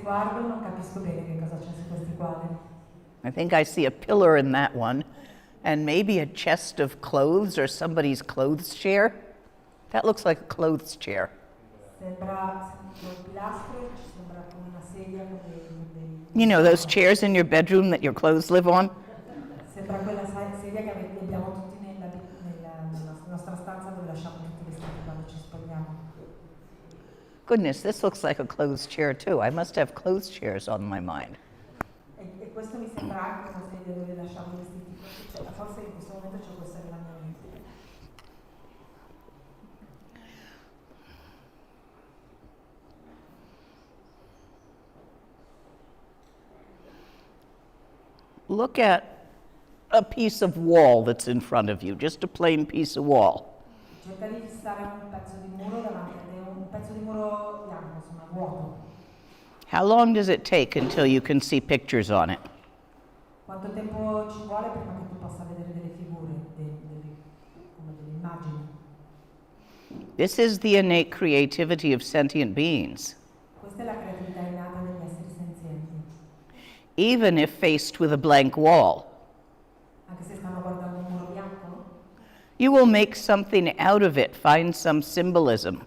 guardo non capisco bene che cosa c'è su questi quadri. I think I see a pillar in that one, and maybe a chest of clothes or somebody's clothes chair. That looks like a clothes chair. Sembra un pilastro, ci sembra come una sedia con dei... You know, those chairs in your bedroom that your clothes live on? Sembra quella sedia che abbiamo tutti nella nostra stanza dove lasciamo tutti i vestiti quando ci spogliamo. Goodness, this looks like a clothes chair too. I must have clothes chairs on my mind. E questo mi sembra anche una sedia dove lasciamo i vestiti. Forse in questo momento c'è questa nella mia mente. Look at a piece of wall that's in front of you, just a plain piece of wall. Cerca di fissare un pezzo di muro davanti a te, un pezzo di muro bianco, insomma, vuoto. How long does it take until you can see pictures on it? Quanto tempo ci vuole prima che tu possa vedere delle figure, come delle immagini? This is the innate creativity of sentient beings. Questa è la creatività innata degli esseri senzienti. Even if faced with a blank wall, Anche se stanno guardando un muro bianco, you will make something out of it, find some symbolism.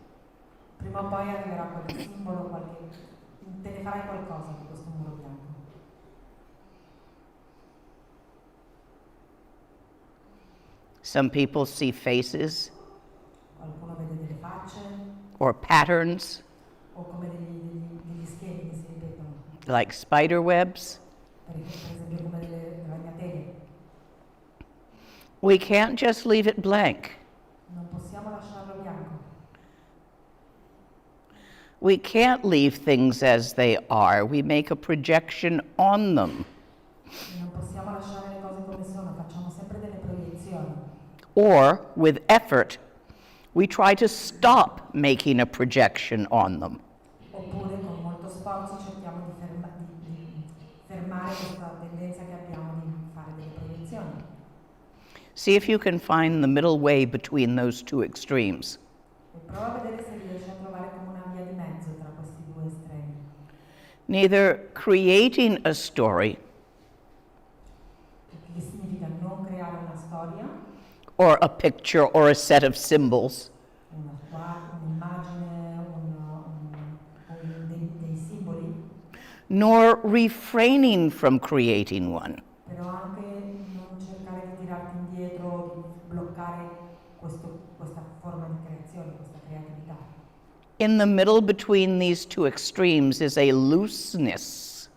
prima o poi arriverà qualche simbolo, te ne farai qualcosa di questo muro bianco. Some people see faces Qualcuno vede delle facce or patterns o come degli schemi che si ripetono, like spider webs. per esempio come delle ragnatele. We can't just leave it blank. Non possiamo lasciarlo bianco. We can't leave things as they are. We make a projection on them. Non possiamo lasciare le cose come sono, facciamo sempre delle proiezioni. Or, with effort, we try to stop making a projection on them. Oppure con molto sforzo cerchiamo di fermare questa tendenza che abbiamo di fare delle proiezioni. See if you can find the middle way between those two extremes. E prova a vedere se riesci a trovare come una via di mezzo tra questi due estremi. Neither creating a story Che significa non creare una storia, or a picture or a set of symbols, un'immagine, dei simboli, nor refraining from creating one. però anche non cercare di tirarti indietro, di bloccare questa forma di creazione, questa creatività. In the middle between these two extremes is a looseness.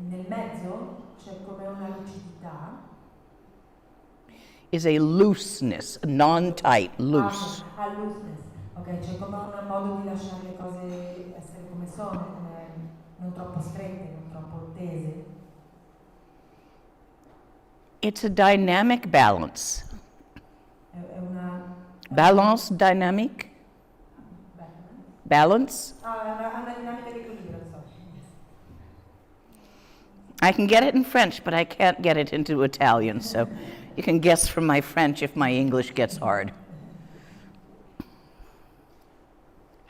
Nel mezzo c'è come una lucidità, Is a looseness, non-tight, loose. looseness. Ok, c'è come un modo di lasciare le cose essere come sono, come non troppo strette, non troppo tese. It's a dynamic balance. È una... Balance, dynamic? Balance? è una dinamica di equilibrio, so. I can get it in French, but I can't get it into Italian, so you can guess from my French if my English gets hard.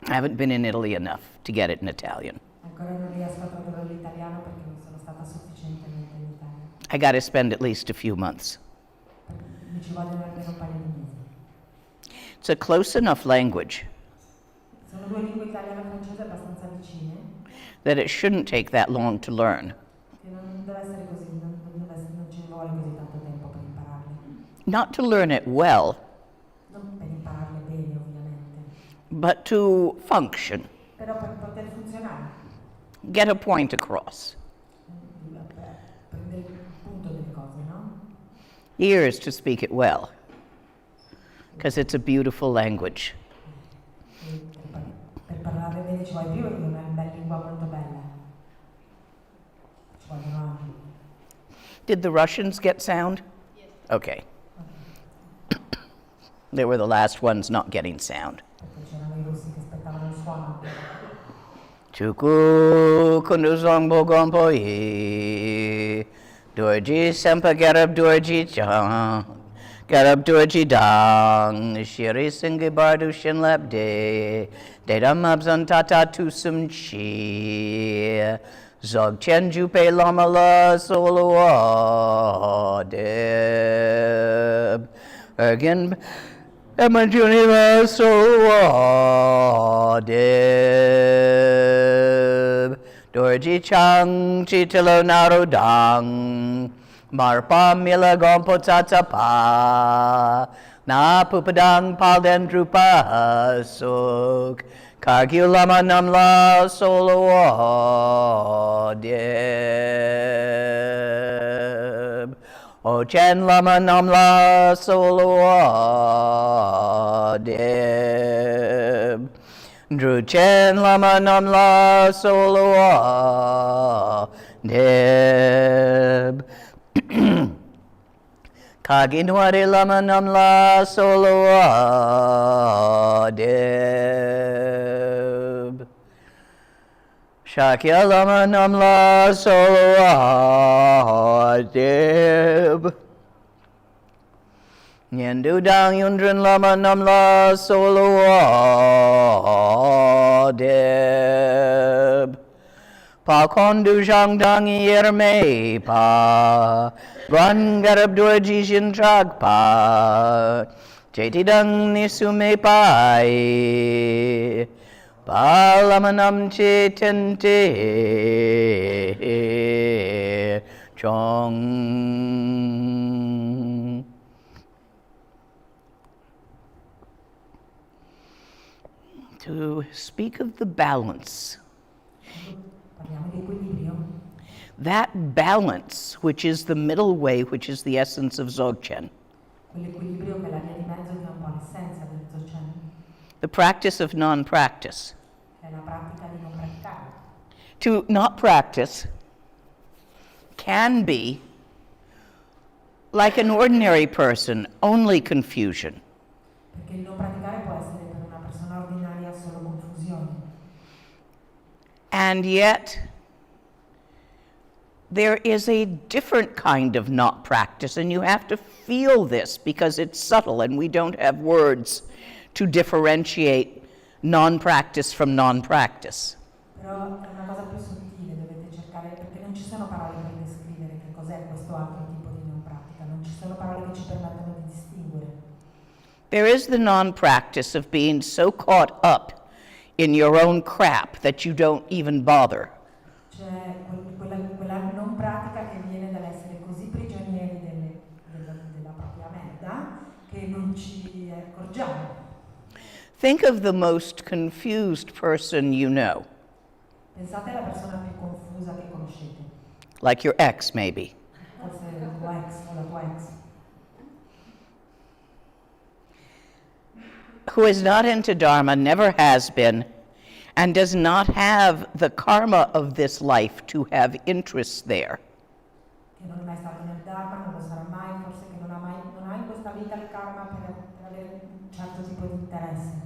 I haven't been in Italy enough to get it in Italian. Ancora non riesco a tradurre l'italiano perché non sono stata sufficientemente in Italia. I got to spend at least a few months. Mi ci vogliono almeno un paio di mesi. It's a close enough language Sono due lingue, italiano e francese, abbastanza vicine, that it shouldn't take that long to learn. che non deve essere così, non ci vuole così tanto tempo per impararle. Not to learn it well, Non per impararle bene, ovviamente, but to function, però per poter funzionare, get a point across. per prendere il punto delle cose, no? Years to speak it well, because it's a beautiful language. E per parlarle bene ci vuole più perché è una lingua molto bella. Ci vogliono anni. Did the Russians get sound? Yes. Okay. They were the last ones not getting sound. Perché c'erano i russi che aspettavano il suono. Chuku kunduzong bogompo yi, dorji sempa gerab dorji chang, Garab Durji Dang, Shiri Singi Bardu Shin Lap De, Dedam Abzan Tata Tusum Chi, Dzogchen Jupe Lamala Solo Deb, Ergin Emanjunila Solo Deb, Dorji Chang Chitilo Naru Dang, Marpa Mila Gompo Tatapa, Na Pupadang Palden Drupa Suk, Kargulama Namla Solo Deb, Ochen Lama Namla Solo Deb, Druchen Lama Namla Solo Deb, Kaginwari Lama Namla Solo Deb, Shakya Lama Namla Solo Deb, Nyendu Dang Yundrin Lama Namla Solo Deb, Pa Kondu Zhang Dang Yerme Pa, Guan Garab Dorji Shin Trag Pa, Cheti Dang Nisume Pai, Pa Lamanam Che Tente Chong. To speak of the balance. Parliamo di equilibrio. That balance, which is the middle way, which is the essence of Dzogchen. Quell'equilibrio che è la via di mezzo che è un po' l'essenza del Dzogchen, The practice of non-practice. che è la pratica di non praticare. To not practice can be, like an ordinary person, only confusion. Perché il non praticare può essere per una persona ordinaria solo confusione. And yet, there is a different kind of not practice, and you have to feel this because it's subtle and we don't have words to differentiate non-practice from non-practice. Però è una cosa più sottile, dovete cercare, perché non ci sono parole per descrivere che cos'è questo altro tipo di non pratica, non ci sono parole che ci permettono di distinguere. There is the non-practice of being so caught up in your own crap that you don't even bother. C'è quella non pratica che viene dall'essere così prigionieri della propria merda che non ci accorgiamo. Think of the most confused person you know, Pensate alla persona più confusa che conoscete, like your ex maybe. forse il tuo ex o la tua ex, who is not into Dharma, never has been, and does not have the karma of this life to have interests there. che non è mai stato nel Dharma, non lo sarà mai, forse che non ha in questa vita il karma per avere un certo tipo di interesse.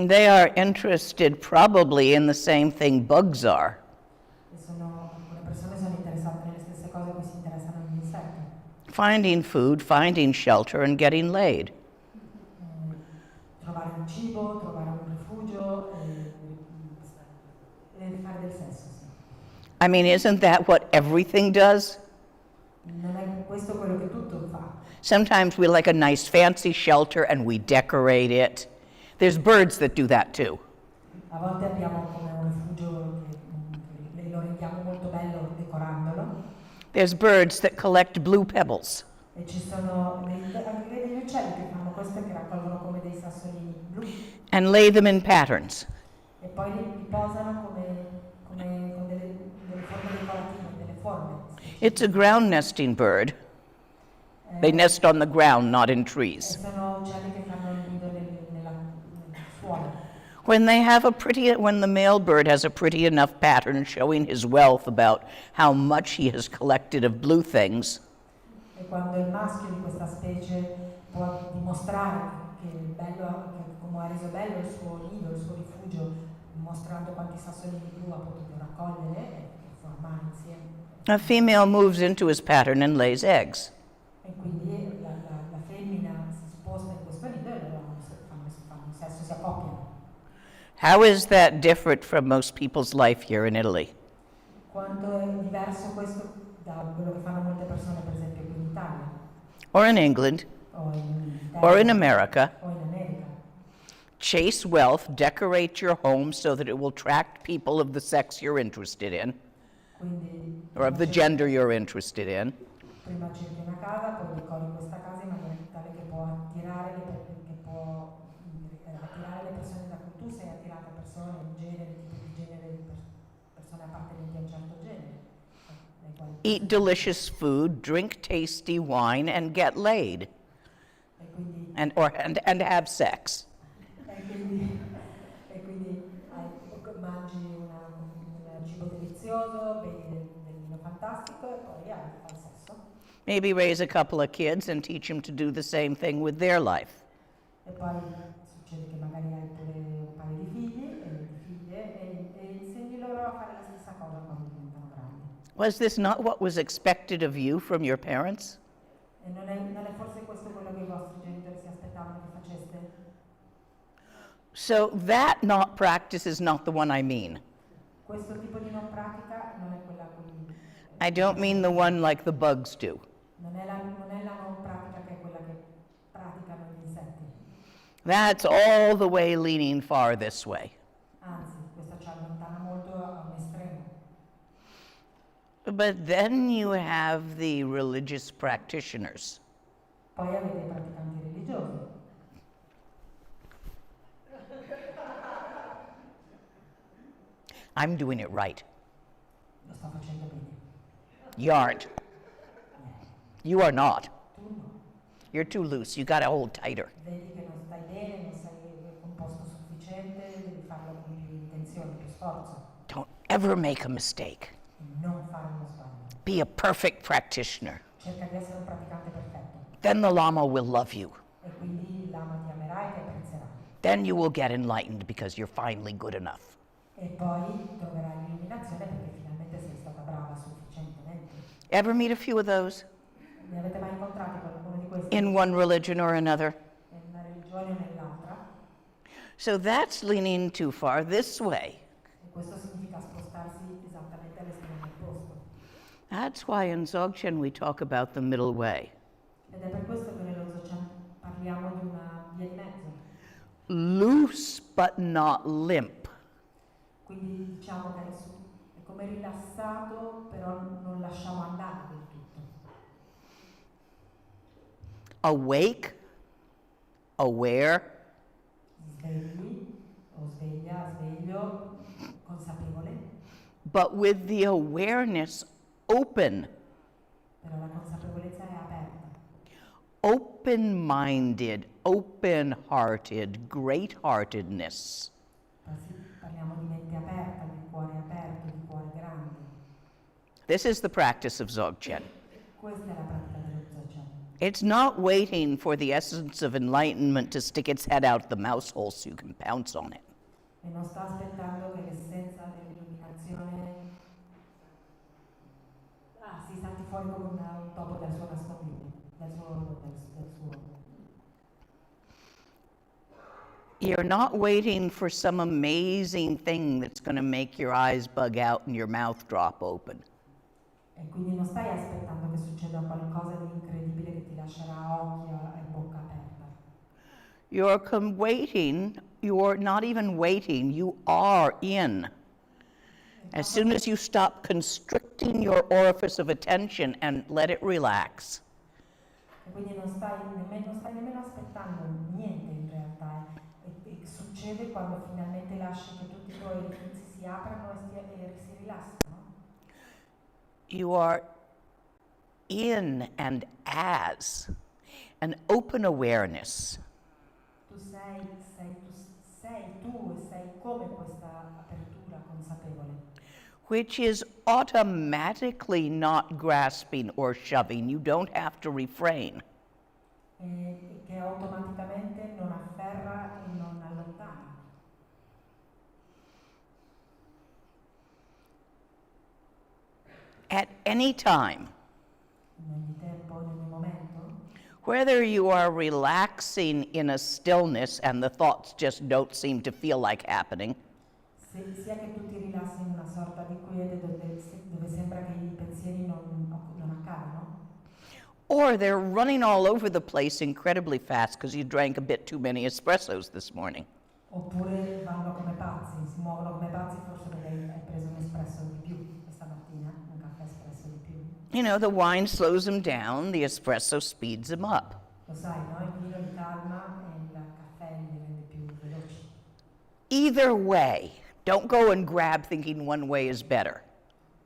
They are interested probably in the same thing bugs are. Alcune persone sono interessate nelle stesse cose a cui si interessano gli insetti. Finding food, finding shelter, and getting laid. Trovare un cibo, trovare un rifugio e fare del sesso, sì. I mean, isn't that what everything does? Non è questo quello che tutto fa. Sometimes we like a nice fancy shelter and we decorate it. There's birds that do that too. A volte abbiamo come un rifugio che lo rendiamo molto bello decorandolo. There's birds that collect blue pebbles. E ci sono anche degli uccelli che fanno questo, che raccolgono come dei sassolini blu And lay them in patterns. e poi li posano con delle forme decorative, delle forme. It's a ground nesting bird. They nest on the ground, not in trees. E sono uccelli che fanno il nido nel suolo. When the male bird has a pretty enough pattern showing his wealth about how much he has collected of blue things, E quando il maschio di questa specie può dimostrare che come ha reso bello il suo nido, il suo rifugio, mostrando quanti sassolini blu ha potuto raccogliere e formare insieme. a female moves into his pattern and lays eggs. E quindi la How is that different from most people's life here in Italy? Quanto è diverso questo da quello che fanno molte persone, per esempio, qui in Italia, Or in England? o in Or in Inghilterra, America? o in America. Chase wealth, decorate your home so that it will attract people of the sex you're interested in, Quindi or of the gender you're interested in. prima cerchi una casa, poi decori questa casa in maniera tale che può attirare attirare le persone da cui tu sei attirata, persone, un genere, tipo di genere, persone appartenenti a un certo genere. Eat delicious food, drink tasty wine, and get laid, E quindi, and have sex. mangi un cibo delizioso, bevi del vino fantastico e poi fai sesso. Maybe raise a couple of kids and teach them to do the same thing with their life. E poi succede che magari hai pure un paio di figli e di figlie e insegni loro a fare la stessa cosa quando diventano grandi. Was this not what was expected of you from your parents? E non è forse questo quello che i vostri genitori si aspettavano che faceste? So that not practice is not the one I mean. Questo tipo di non pratica non è quella a cui... I don't mean the one like the bugs do. Non è la non pratica che è quella che praticano gli insetti. That's all the way leaning far this way. Anzi, questo ci allontana molto a un estremo. But then you have the religious practitioners. Poi avete i praticanti religiosi. I'm doing it right. Lo sto facendo bene. You aren't. You are not. Tu no. You're too loose. You got to hold tighter. Vedi che non stai bene, non sei composto sufficiente, devi farlo con più intenzione, più sforzo. Don't ever make a mistake. E non fare uno sbaglio. Be a perfect practitioner. Cerca di essere un praticante perfetto. Then the Lama will love you. E quindi il Lama ti amerà e ti apprezzerà. Then you will get enlightened because you're finally good enough. E poi troverai l'illuminazione perché finalmente sei stata brava sufficientemente. Ever meet a few of those? Ne avete mai incontrati qualcuno di questi? In one religion or another? In una religione o nell'altra? So that's leaning too far this way. E questo significa spostarsi esattamente all'estremo opposto. That's why in Dzogchen we talk about the middle way. Ed è per questo che nello Dzogchen parliamo di una via di mezzo. Loose but not limp. Quindi diciamo che è come rilassato, però non lasciamo andare del tutto. Awake, aware, Svegli o sveglia, sveglio, consapevole, but with the awareness open. però la consapevolezza è aperta. Open-minded, open-hearted, great-heartedness. Parliamo di mente aperta, di cuore aperto, di cuore grande. This is the practice of Dzogchen. Questa è la pratica dello Dzogchen. It's not waiting for the essence of enlightenment to stick its head out the mouse hole so you can pounce on it. E non sta aspettando che l'essenza dell'illuminazione si salti fuori come un topo dal suo nascondiglio, del suo. You're not waiting for some amazing thing that's going to make your eyes bug out and your mouth drop open. E quindi non stai aspettando che succeda qualcosa di incredibile che ti lascerà occhi e bocca aperta. You're not even waiting, you are in. As soon as you stop constricting your orifice of attention and let it relax. E quindi non stai nemmeno aspettando niente in realtà. E succede quando finalmente lasci che tutti i tuoi orifici si aprano e si rilassano. You are in and as an open awareness. Tu sei come questa apertura consapevole. Which is automatically not grasping or shoving. You don't have to refrain. Che automaticamente non afferra e non allontana. At any time, In ogni tempo, in ogni momento, Whether you are relaxing in a stillness and the thoughts just don't seem to feel like happening, Sia che tu ti rilassi in una sorta di quiete dove sembra che i pensieri non accadano, or they're running all over the place incredibly fast because you drank a bit too many espressos this morning. oppure vanno come pazzi, si muovono come pazzi forse perché hai preso un espresso di più questa mattina, un caffè espresso di più. You know, the wine slows them down, the espresso speeds them up. Lo sai, no? Il vino li calma e il caffè li rende più veloci. Either way, don't go and grab thinking one way is better.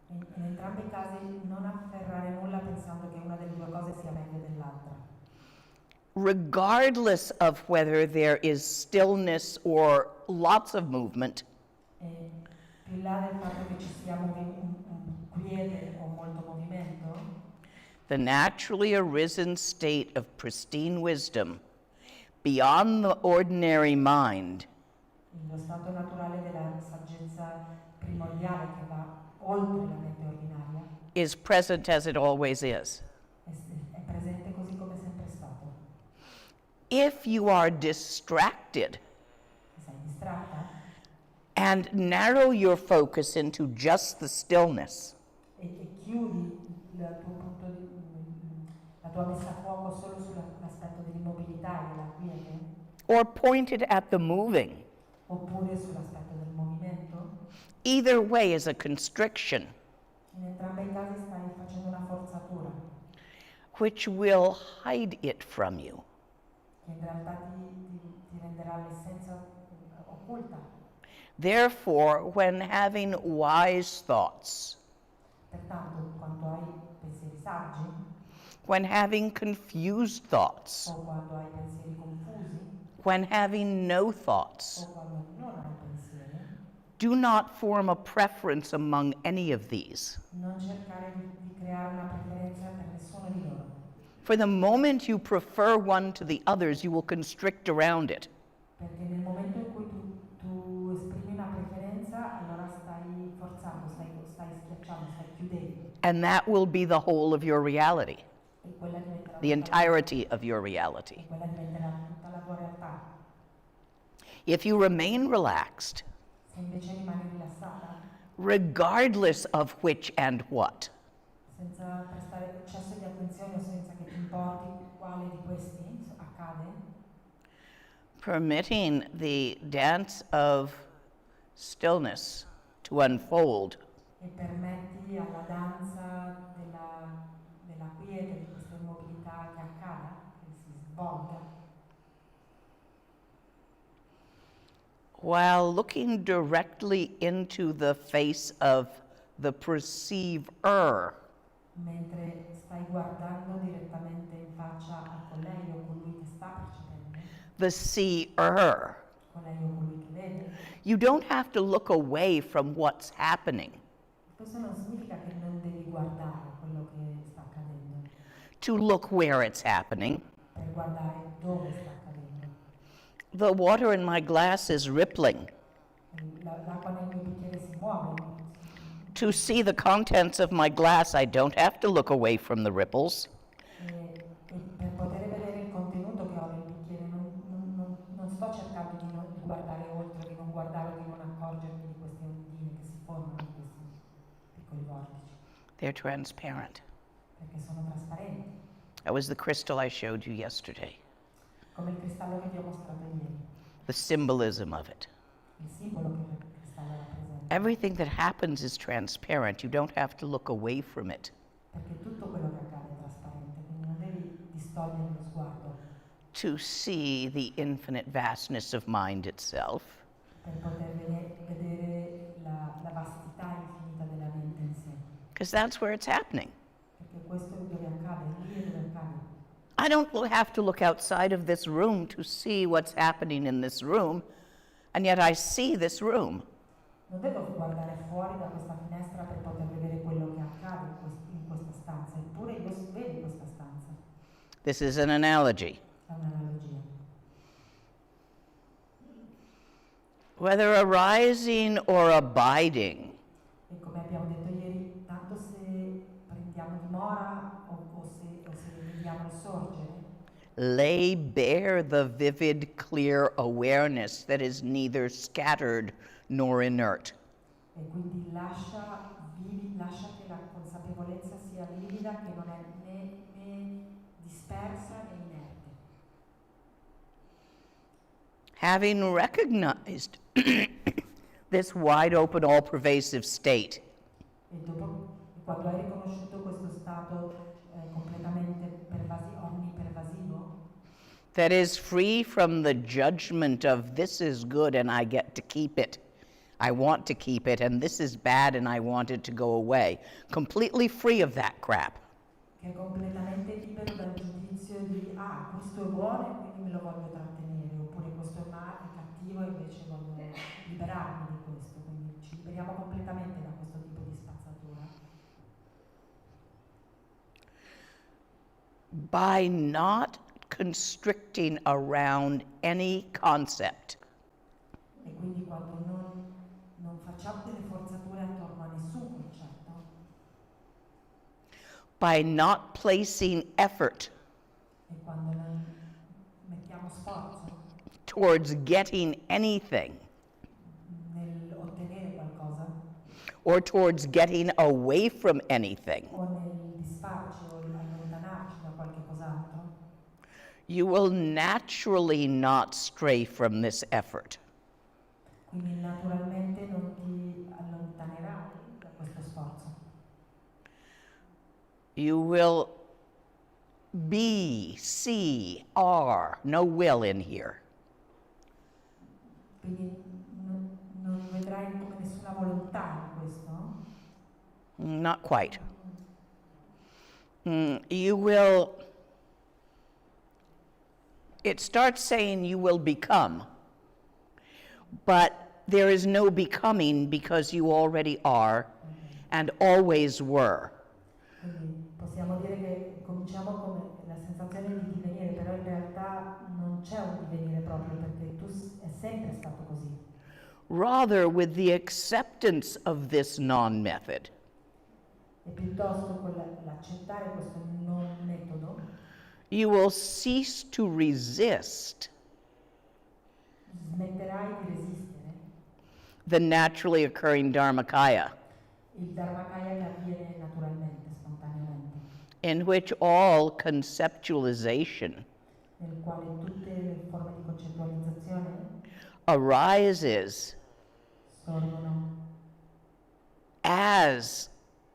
In entrambi i casi non afferrare nulla pensando che una delle due cose sia meglio dell'altra. Regardless of whether there is stillness or lots of movement, E più in là del fatto che ci sia un quiete o molto movimento, the naturally arisen state of pristine wisdom, beyond the ordinary mind, lo stato naturale della saggezza primordiale che va oltre la mente ordinaria, is present as it always is. è presente così come è sempre stato. If you are distracted Se sei distratta and narrow your focus into just the stillness, e chiudi la tua messa a fuoco solo sull'aspetto dell'immobilità e della quiete, or pointed at the moving, oppure sull'aspetto del movimento, either way is a constriction, in entrambi i casi stai facendo una forzatura which will hide it from you. che in realtà ti renderà l'essenza occulta. Therefore, when having wise thoughts, Pertanto, quando hai pensieri saggi when having confused thoughts, o quando hai pensieri confusi when having no thoughts, o quando non hai pensieri, do not form a preference among any of these. non cercare di creare una preferenza per nessuno di loro. For the moment you prefer one to the others, you will constrict around it. Perché nel momento in cui tu esprimi una preferenza, allora stai forzando, stai schiacciando, stai chiudendo. And that will be the whole of your reality, E quella diventerà the entirety of your reality. quella diventerà tutta la tua realtà. If you remain relaxed, Se invece rimani rilassata, regardless of which and what, senza prestare eccesso di attenzione o senza che ti importi quale di questi accade, permitting the dance of stillness to unfold, e permetti alla danza della quiete, di questa immobilità che accada, che si svolga, while looking directly into the face of the perceiver, mentre stai guardando direttamente in faccia a colei o colui che sta percependo, the seer. colei o colui che vede. You don't have to look away from what's happening Questo non significa che non devi guardare quello che sta accadendo, to look where it's happening. per guardare dove sta accadendo. The water in my glass is rippling. L'acqua nel mio bicchiere si muove. To see the contents of my glass, I don't have to look away from the ripples. E per poter vedere il contenuto che ho nel bicchiere non sto cercando di guardare oltre, di non guardare o di non accorgermi di queste ondine che si formano in questi piccoli vortici, They're transparent. perché sono trasparenti, That was the crystal I showed you yesterday, come il cristallo che ti ho mostrato ieri, the symbolism of it. il simbolo che il cristallo rappresenta, Everything that happens is transparent. You don't have to look away from it. perché tutto quello che accade è trasparente, quindi non devi distogliere lo sguardo To see the infinite vastness of mind itself, per poter vedere la vastità infinita della mente in sé, because that's where it's happening. perché questo è dove accade, lì è dove accade. I don't have to look outside of this room to see what's happening in this room, and yet I see this room. Non devo guardare fuori da questa finestra per poter vedere quello che accade in questa stanza, eppure io vedo questa stanza. This is an analogy. È un'analogia. Whether arising or abiding, E come abbiamo detto ieri, tanto se prendiamo dimora o se vediamo il sorgere, lay bare the vivid, clear awareness that is neither scattered nor inert. E quindi lascia che la consapevolezza sia vivida, che non è né dispersa né inerte. Having recognized this wide open, all-pervasive state, E quando hai riconosciuto questo stato completamente onnipervasivo, that is free from the judgment of this is good and I get to keep it, I want to keep it, and this is bad and I want it to go away, completely free of that crap. che è completamente libero dal giudizio di questo è buono e quindi me lo voglio trattenere, oppure questo è cattivo e invece voglio liberarmi di questo, quindi ci liberiamo completamente da questo tipo di spazzatura. By not constricting around any concept, E quindi quando non facciamo delle forzature attorno a nessun concetto, by not placing effort e quando non mettiamo sforzo towards getting anything nell'ottenere qualcosa or towards getting away from anything, o nel disfarci o allontanarci da qualche cos'altro, you will naturally not stray from this effort. quindi naturalmente non ti allontanerai da questo sforzo. You will be, see, are, no will in here. Quindi non vedrai come nessuna volontà in questo. Not quite. You will, it starts saying you will become, but there is no becoming because you already are and always were. Quindi possiamo dire che cominciamo con la sensazione di divenire, però in realtà non c'è un divenire proprio perché tu è sempre stato così. Rather, with the acceptance of this non-method, E piuttosto con l'accettare questo non metodo, you will cease to resist smetterai di resistere the naturally occurring Dharmakaya, il Dharmakaya che avviene naturalmente, spontaneamente, in which all conceptualization nel quale tutte le forme di concettualizzazione arises sorgono as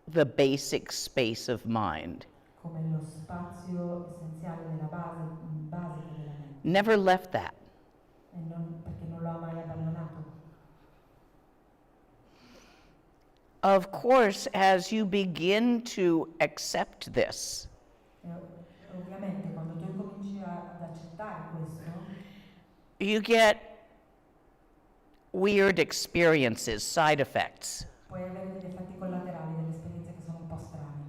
the basic space of mind, come lo spazio essenziale della base della mente, never left that. perché non lo ha mai abbandonato. Of course, as you begin to accept this, Ovviamente quando tu cominci ad accettare questo, you get weird experiences, side effects. puoi avere degli effetti collaterali, delle esperienze che sono un po' strane.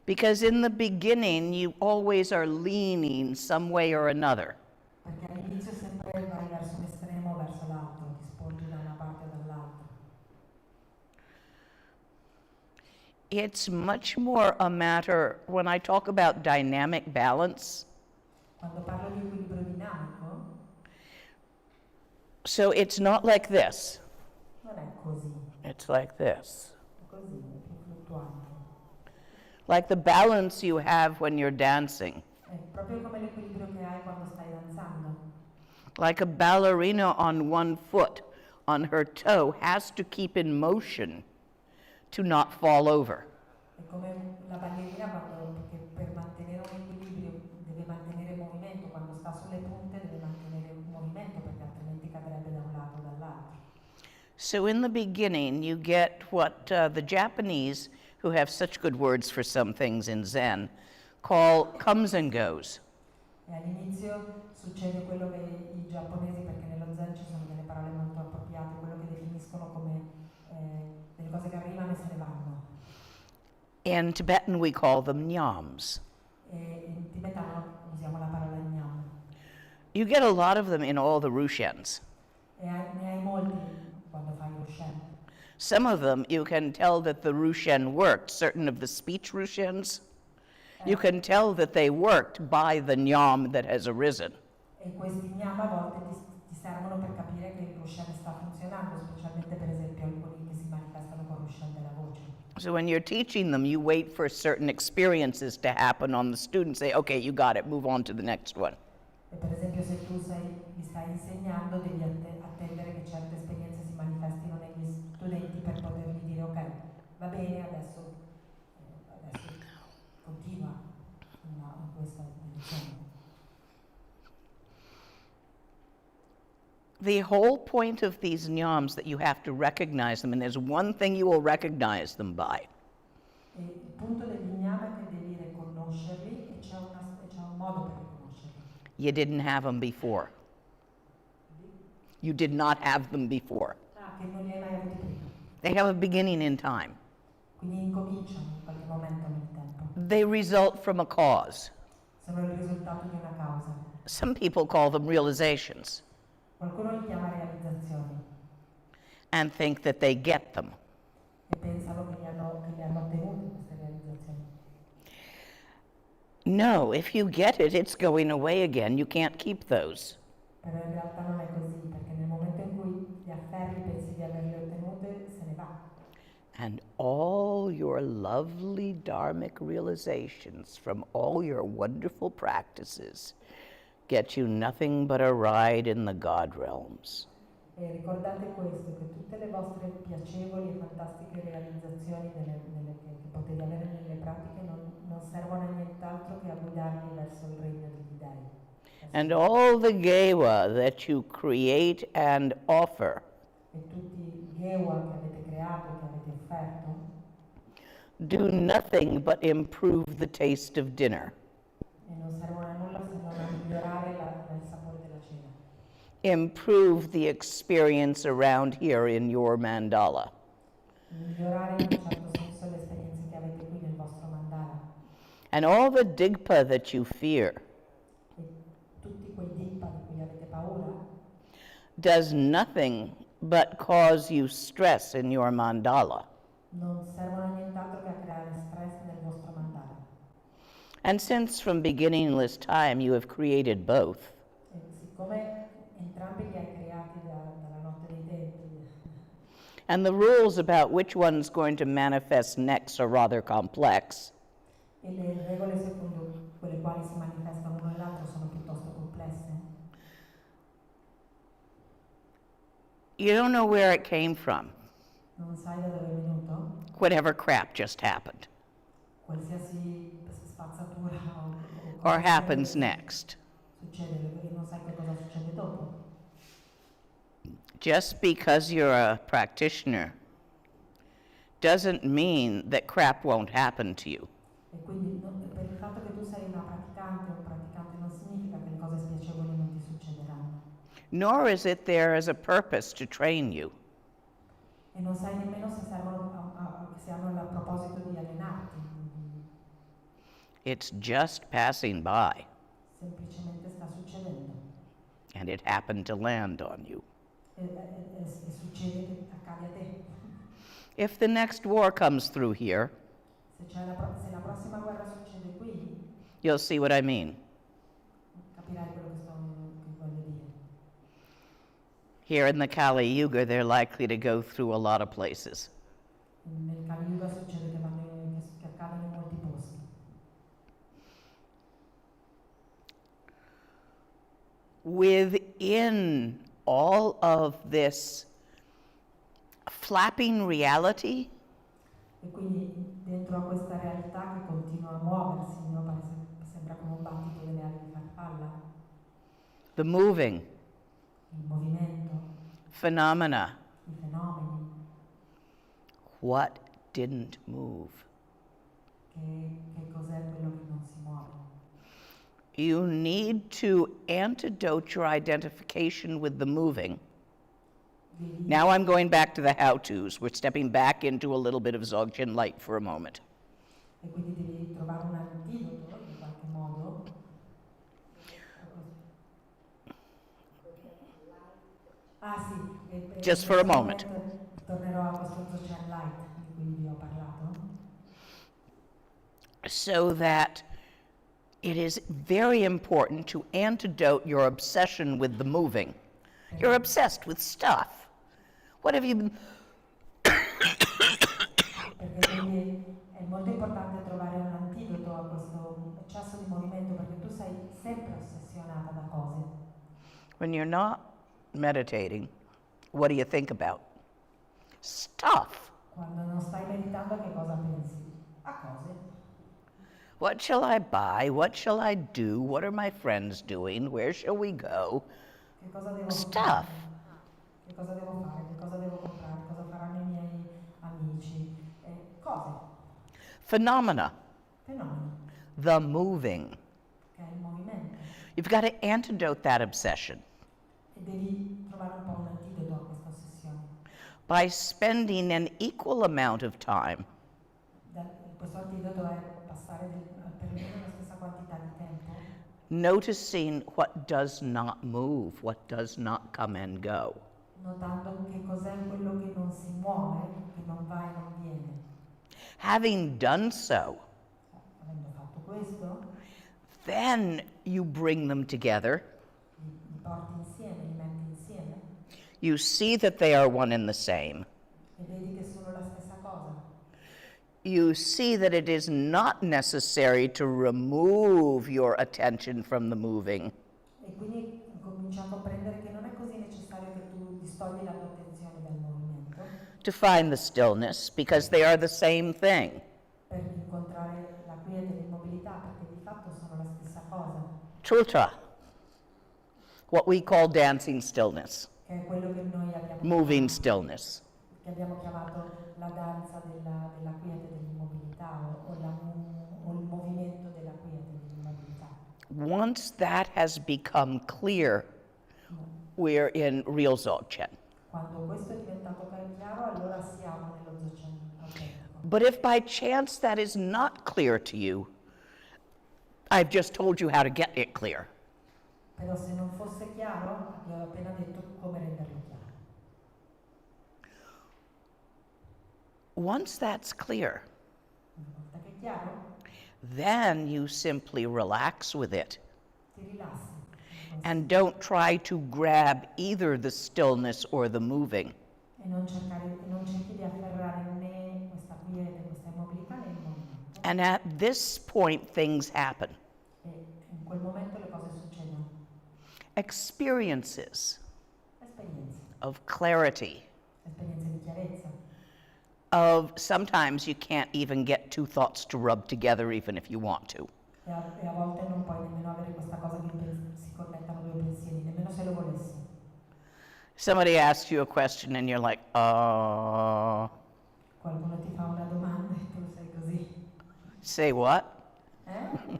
Because in the beginning, you always are leaning some way or another. Perché all'inizio sempre vai verso un estremo o verso l'altro, ti sporgi da una parte o dall'altra. It's much more a matter, when I talk about dynamic balance, Quando parlo di equilibrio dinamico, so it's not like this, non è così, it's like this. è così, è più fluttuante. Like the balance you have when you're dancing. È proprio come l'equilibrio che hai quando stai danzando. Like a ballerina on one foot, on her toe, has to keep in motion to not fall over. È come la ballerina perché per mantenere un equilibrio deve mantenere movimento, quando sta sulle punte deve mantenere un movimento perché altrimenti cadrebbe da un lato o dall'altro. So in the beginning, you get what the Japanese, who have such good words for some things in Zen, call comes and goes. E all'inizio succede quello che i giapponesi, perché nello Zen ci sono delle parole molto appropriate, quello che definiscono come delle cose che arrivano e se ne vanno. In Tibetan, we call them nyams. E in tibetano usiamo la parola gnam. You get a lot of them in all the rushens. E ne hai molti quando fai lo shen. Some of them, you can tell that the rushen worked. Certain of the speech rushens, You can tell that they worked by the nyam that has arisen. E questi gnam a volte ti servono per capire che il Roshan sta funzionando, specialmente per esempio alcuni che si manifestano con Roshan della voce. So when you're teaching them, you wait for certain experiences to happen on the student, say, okay, you got it, move on to the next one. E per esempio se tu li stai insegnando devi attendere che certe esperienze si manifestino negli studenti per potergli dire ok, va bene, adesso continua in questa direzione. The whole point of these nyams that you have to recognize them, and there's one thing you will recognize them by. E il punto degli gnam è che devi riconoscerli e c'è un modo per riconoscerli. You didn't have them before. You did not have them before. Che non li hai mai avuti prima. They have a beginning in time. Quindi incominciano in qualche momento nel tempo. They result from a cause. Sono il risultato di una causa. Some people call them realizations Qualcuno li chiama realizzazioni and think that they get them. e pensano che li hanno ottenute queste realizzazioni. No, if you get it, it's going away again. You can't keep those. Però in realtà non è così, perché nel momento in cui li afferri pensi di averle ottenute, se ne va. And all your lovely dharmic realizations from all your wonderful practices get you nothing but a ride in the God realms. E ricordate questo, che tutte le vostre piacevoli e fantastiche realizzazioni che potete avere nelle pratiche non servono a nient'altro che a guidarvi verso il regno degli dei. And all the gewa that you create and offer E tutti i gewa che avete creato, che avete offerto, do nothing but improve the taste of dinner, e non servono a nulla se non a migliorare il sapore della cena. improve the experience around here in your mandala. Migliorare in un certo senso le esperienze che avete qui nel vostro mandala. And all the digpa that you fear E tutti quei dippa di cui avete paura does nothing but cause you stress in your mandala. non servono a nient'altro che a creare stress nel vostro mandala. And since from beginningless time you have created both, E siccome entrambi li hai creati dalla notte dei tempi, and the rules about which one's going to manifest next are rather complex, e le regole secondo quelle quali si manifestano l'uno e l'altro sono piuttosto complesse, you don't know where it came from. non sai da dove è venuto, Whatever crap just happened qualsiasi spazzatura or happens next. succede, perché non sai che cosa succede dopo. Just because you're a practitioner doesn't mean that crap won't happen to you. E quindi per il fatto che tu sei una praticante o un praticante non significa che le cose spiacevoli non ti succederanno. Nor is it there as a purpose to train you. E non sai nemmeno se se hanno il proposito di allenarti, It's just passing by, semplicemente sta succedendo. and it happened to land on you. E succede che accade a te. If the next war comes through here, Se la prossima guerra succede qui, you'll see what I mean. capirai quello che voglio dire. Here in the Kali Yuga, they're likely to go through a lot of places. Nel Kali Yuga succede che accadono in molti posti. Within all of this flapping reality, E quindi dentro a questa realtà che continua a muoversi, no? Sembra come un battito delle ali di farfalla, the moving il movimento, phenomena, i fenomeni, what didn't move? che cos'è quello che non si muove. You need to antidote your identification with the moving. Now I'm going back to the how-tos. We're stepping back into a little bit of Dzogchen light for a moment. E quindi devi trovare un antidoto in qualche modo. Ah sì, Just for a moment. Tornerò a questo Dzogchen light di cui vi ho parlato. So that it is very important to antidote your obsession with the moving. You're obsessed with stuff. What have you been... Perché quindi è molto importante trovare un antidoto a questo eccesso di movimento, perché tu sei sempre ossessionata da cose. When you're not meditating, what do you think about? Stuff. Quando non stai meditando, a che cosa pensi? A cose. What shall I buy? What shall I do? What are my friends doing? Where shall we go? Che cosa devo Stuff. fare? Che cosa devo fare? Che cosa devo comprare? Cosa faranno i miei amici? Cose. Phenomena. Fenomeni. The moving. Che è il movimento. You've got to antidote that obsession E devi trovare un po' un antidoto a questa ossessione. by spending an equal amount of time Questo antidoto è passare perlomeno la stessa quantità di tempo noticing what does not move, what does not come and go. notando che cos'è quello che non si muove, che non va e non viene. Having done so, Avendo fatto questo, then you bring them together. li porti insieme, li metti insieme You see that they are one and the same. e vedi che sono la stessa cosa. You see that it is not necessary to remove your attention from the moving. E quindi cominci a comprendere che non è così necessario che tu distogli la tua attenzione dal movimento To find the stillness, because they are the same thing. per incontrare la quiete e l'immobilità, perché di fatto sono la stessa cosa, Truta, what we call dancing stillness, che è quello che noi abbiamo moving chiamato, stillness. che abbiamo chiamato la danza della quiete e dell'immobilità o il movimento della quiete e dell'immobilità. Once that has become clear, we're in real Dzogchen. Quando questo è diventato chiaro, allora siamo nello Dzogchen autentico. But if by chance that is not clear to you, I've just told you how to get it clear. Però se non fosse chiaro, vi ho appena detto come renderlo chiaro. Once that's clear, Una volta che è chiaro, then you simply relax with it ti rilassi and don't try to grab either the stillness or the moving. e non cerchi di afferrare né questa quiete, questa immobilità né il movimento. And at this point, things happen. E in quel momento le cose succedono. Experiences Esperienze of clarity, di chiarezza. of sometimes you can't even get two thoughts to rub together even if you want to. E a volte non puoi nemmeno avere questa cosa che si connettano due pensieri, nemmeno se lo volessi. Somebody asks you a question and you're like, Qualcuno ti fa una domanda e tu sei così. say what? Eh?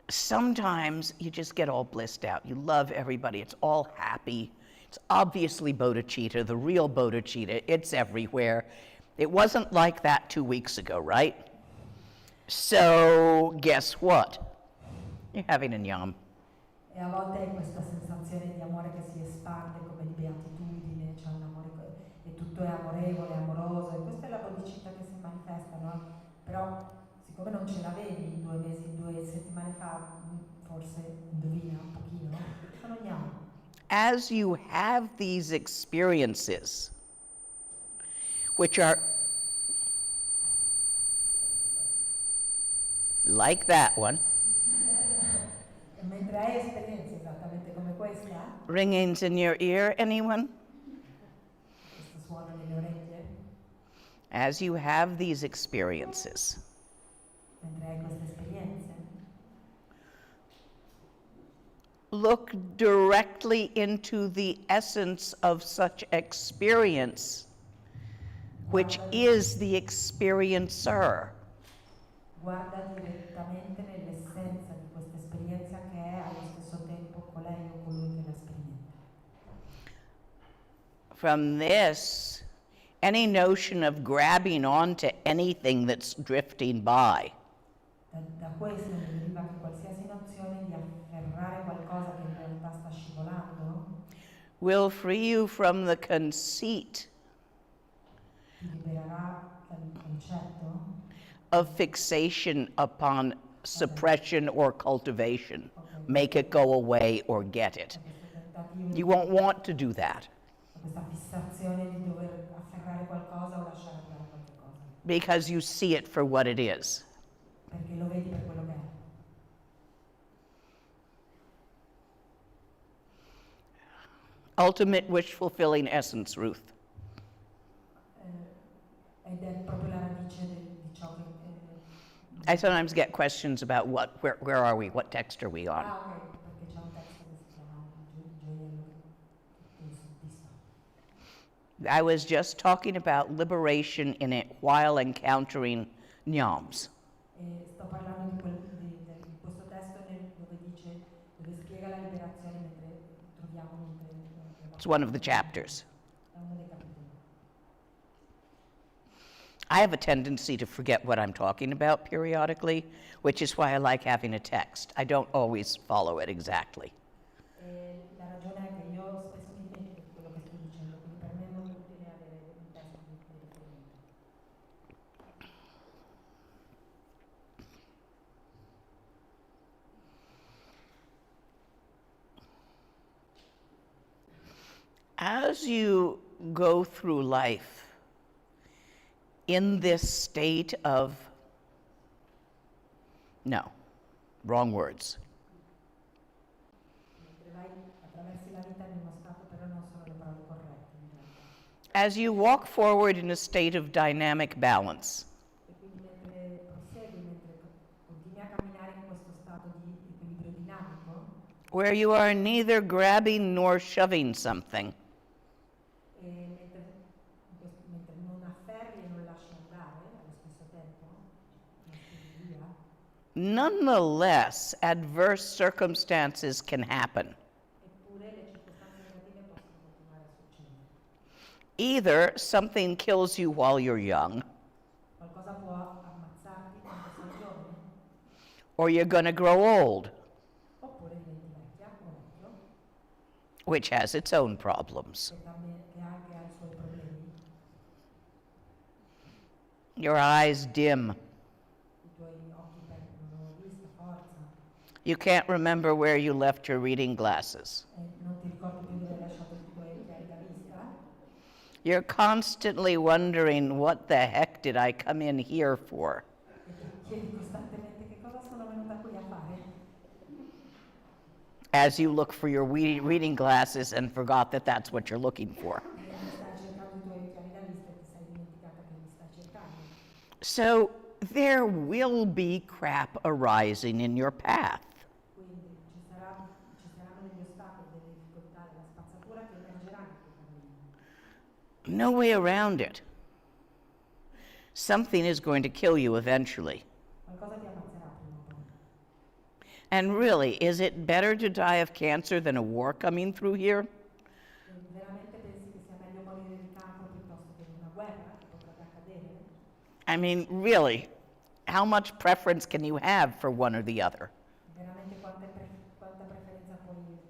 Sometimes you just get all blissed out. You love everybody. It's all happy. It's obviously bodhicitta, the real bodhicitta. It's everywhere. It wasn't like that 2 weeks ago, right? So guess what? You're having a yum. E a volte hai questa sensazione di amore che si espande come di beatitudine, c'è un amore e tutto è amorevole, amoroso, e questa è la bodhicitta che si manifesta, no? Però siccome non ce l'avevi 2 mesi, 2 settimane fa, forse indovina un pochino, sono gnam. As you have these experiences, which are like that one, E mentre hai esperienze esattamente come questa, ringings in your ear, anyone? questo suono nelle orecchie, As you have these experiences, mentre hai queste esperienze, look directly into the essence of such experience, which is the experiencer. guarda direttamente nell'essenza di questa esperienza che è allo stesso tempo colei o colui che la sperimenta. From this, any notion of grabbing onto anything that's drifting by Da questo ne deriva che qualsiasi nozione di afferrare qualcosa che in realtà sta scivolando will free you from the conceit ti libererà dal concetto of fixation upon suppression or cultivation. Make it go away or get it. You won't want to do that. Questa fissazione di dover afferrare qualcosa o lasciare andare qualche cosa. Because you see it for what it is. Perché lo vedi per quello che è. Ultimate wish-fulfilling essence, Ruth. Ed è proprio la radice di ciò che... I sometimes get questions about where are we, what text are we on? Ah, ok, perché c'è un testo che si chiama gioiello che soddisfa. I was just talking about liberation in it while encountering Nyams. E sto parlando di questo testo dove spiega la liberazione mentre troviamo... It's one of the chapters. È uno dei capitoli. I have a tendency to forget what I'm talking about periodically, which is why I like having a text. I don't always follow it exactly. La ragione è che io spesso mi dimentico di quello che sto dicendo, quindi per me è molto utile avere un testo di riferimento. As you go through life in this state of, no, wrong words. Attraversi la vita in uno stato, però non sono le parole corrette in realtà. As you walk forward in a state of dynamic balance, E quindi mentre prosegui, mentre continui a camminare in questo stato di equilibrio dinamico, where you are neither grabbing nor shoving something, e mentre non afferri e non lasci andare allo stesso tempo, non spingi via, nonetheless, adverse circumstances can happen. eppure le circostanze negative possono continuare a succedere. Either something kills you while you're young, Qualcosa può ammazzarti quando sei giovane, or you're going to grow old, oppure diventi vecchia o vecchio, which has its own problems. che anche ha i suoi problemi, Your eyes dim. i tuoi occhi perdono vista, forza, You can't remember where you left your reading glasses. e non ti ricordi più dove hai lasciato i tuoi occhiali da vista, You're constantly wondering, what the heck did I come in here for? e ti chiedi costantemente che cosa sono venuta qui a fare, As you look for your reading glasses and forgot that that's what you're looking for. e stai cercando i tuoi occhiali da vista e ti sei dimenticata che li stai cercando. So there will be crap arising in your path. Quindi ci saranno degli ostacoli, delle difficoltà, della spazzatura che emergeranno in quel cammino. No way around it. Something is going to kill you eventually. Qualcosa ti ammazzerà prima o poi. And really, is it better to die of cancer than a war coming through here? E veramente pensi che sia meglio morire di cancro piuttosto che di una guerra che potrebbe accadere? I mean, really, how much preference can you have for one or the other? Veramente quanta preferenza puoi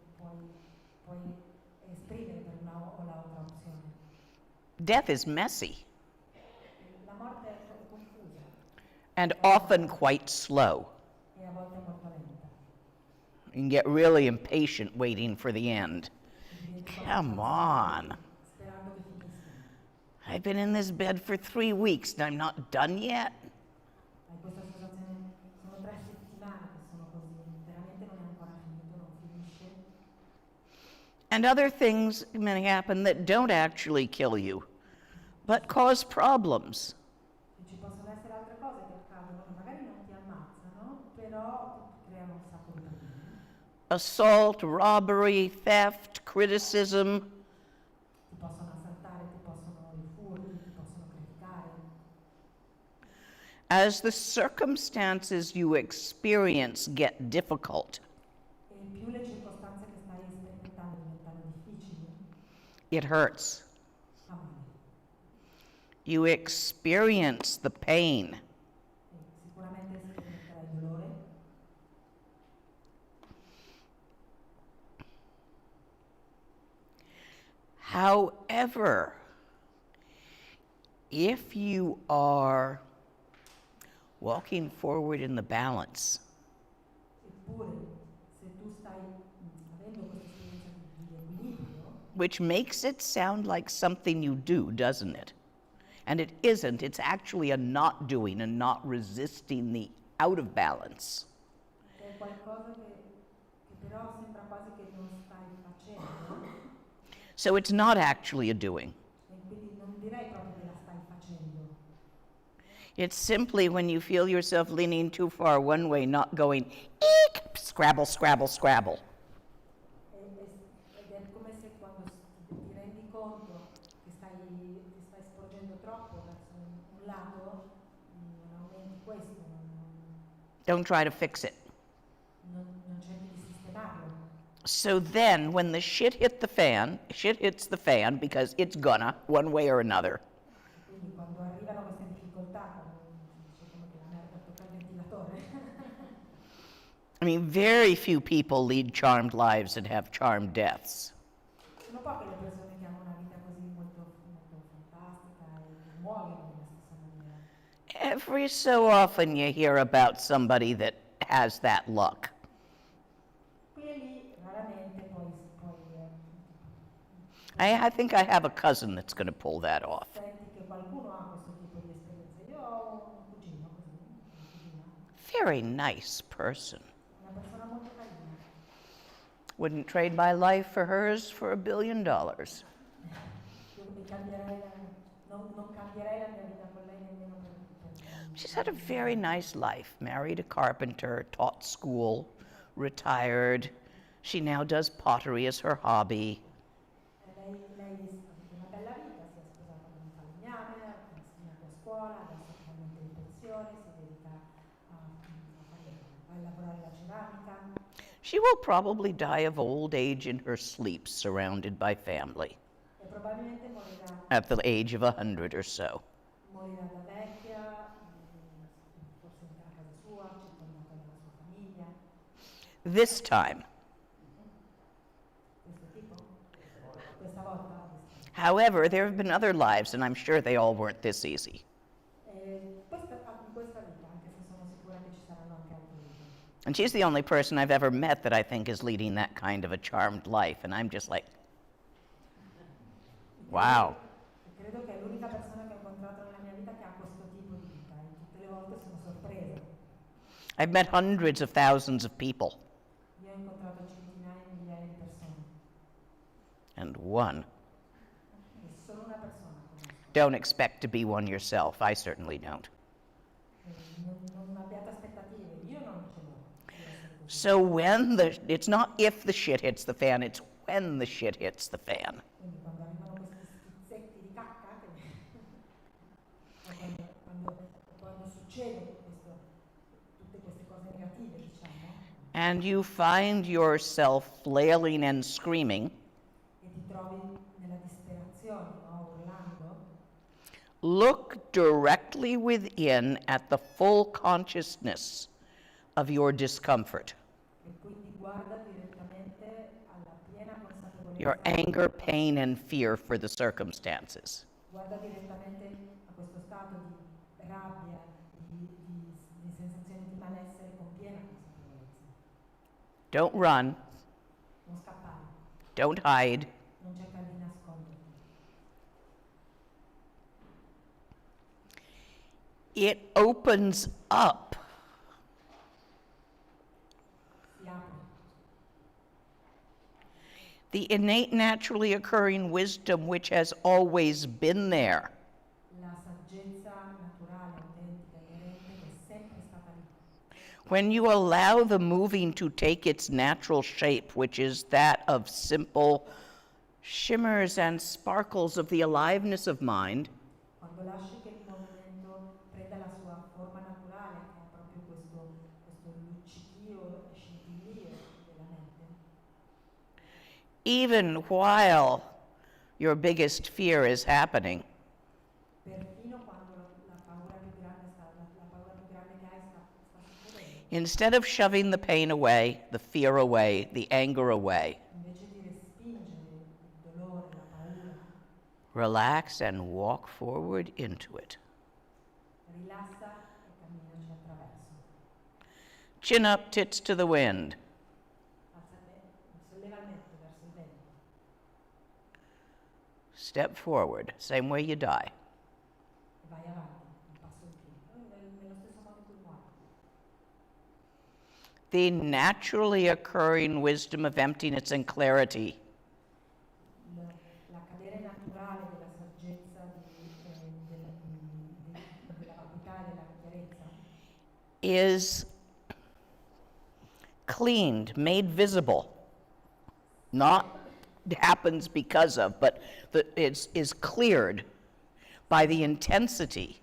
esprimere per una o l'altra opzione? Death is messy La morte è confusa and often quite slow. e a volte molto lenta. You can get really impatient waiting for the end. Come on. Sperando che finisca. I've been in this bed for 3 weeks and I'm not done yet. Hai questa sensazione, sono 3 settimane che sono così, veramente non è ancora finito, non finisce. And other things may happen that don't actually kill you, but cause problems. E ci possono essere altre cose che accadono, che magari non ti ammazzano, però ti creano un sacco di problemi. Assault, robbery, theft, criticism. Ti possono assaltare, ti possono i furti, ti possono criticare. As the circumstances you experience get difficult, E più le circostanze che stai sperimentando diventano difficili, it hurts. fa male. You experience the pain. E sicuramente sperimenterai dolore, However, if you are walking forward in the balance, Eppure, se tu stai avendo questa esperienza di equilibrio, which makes it sound like something you do, doesn't it? And it isn't. It's actually a not doing, a not resisting the out of balance. che è qualcosa che però sembra quasi che non stai facendo, So it's not actually a doing. e quindi non direi proprio che la stai facendo. It's simply when you feel yourself leaning too far one way, not going, eek, scrabble, scrabble, scrabble. Ed è come se quando ti rendi conto che ti stai sporgendo troppo verso un lato, non aumenti questo, Don't try to fix it. non cerchi di sistemarlo. So then, when the shit hits the fan because it's gonna, one way or another. Quindi quando arrivano queste difficoltà, quando dice come che la merda tocca il ventilatore, I mean, very few people lead charmed lives and have charmed deaths. sono poche le persone che hanno una vita così molto, molto fantastica e muoiono nella stessa maniera. Every so often you hear about somebody that has that luck. Qui e lì raramente poi I think I have a cousin that's going to pull that off. senti che qualcuno ha questo tipo di esperienza. Io ho un cugino così, una cugina, Very nice person. una persona molto carina. Wouldn't trade my life for hers for $1 billion. Io non cambierei la mia vita con lei nemmeno per She's had a very nice life. Married a carpenter, taught school, retired. She now does pottery as her hobby. lei ha avuto una bella vita, si è sposata con un falegname, ha insegnato a scuola, adesso è finalmente in pensione, si dedica a lavorare la ceramica. She will probably die of old age in her sleep, surrounded by family, E probabilmente morirà at the age of 100 or so. da vecchia, forse a casa sua, circondata dalla sua famiglia. This time, Questo tipo? Questa volta? however, there have been other lives, and I'm sure they all weren't this easy. In questa vita, anche se sono sicura che ci saranno anche altre vite. And she's the only person I've ever met that I think is leading that kind of a charmed life, and I'm just like, wow. Credo che è l'unica persona che ho incontrato nella mia vita che ha questo tipo di vita e tutte le volte sono sorpresa. I've met hundreds of thousands of people, Io ho incontrato centinaia e migliaia di persone and one. e solo una persona conosco. Don't expect to be one yourself. I certainly don't. Non abbiate aspettative, io non ce l'ho di essere così. So it's not if the shit hits the fan, it's when the shit hits the fan. Quindi quando arrivano questi schizzetti di cacca, quando succede tutte queste cose negative, diciamo, And you find yourself flailing and screaming, e ti trovi nella disperazione, no? Urlando, look directly within at the full consciousness of your discomfort, e quindi guarda direttamente alla piena consapevolezza, your anger, pain, and fear for the circumstances. guarda direttamente a questo stato di rabbia, di sensazione di malessere con piena consapevolezza. Don't run, Non scappare, don't hide. non cercare di nasconderti. It opens up. Si apre The innate, naturally occurring wisdom which has always been there. la saggezza naturale, autentica, inerente che è sempre stata lì. When you allow the moving to take its natural shape, which is that of simple shimmers and sparkles of the aliveness of mind, Quando lasci che il movimento prenda la sua forma naturale, che è proprio questo luccichio e scintillio della mente, even while your biggest fear is happening, perfino quando la paura più grande che hai sta succedendo, instead of shoving the pain away, the fear away, the anger away, invece di respingere il dolore, la paura, relax and walk forward into it. rilassa e cammino, ci attraverso. Chin up, tits to the wind. Solleva il mento verso il vento. Step forward, same way you die. E vai avanti, un passo in più. Nello stesso modo in cui muori. The naturally occurring wisdom of emptiness and clarity L'accadere naturale della saggezza, della vacuità e della chiarezza is cleaned, made visible. Not happens because of, but is cleared by the intensity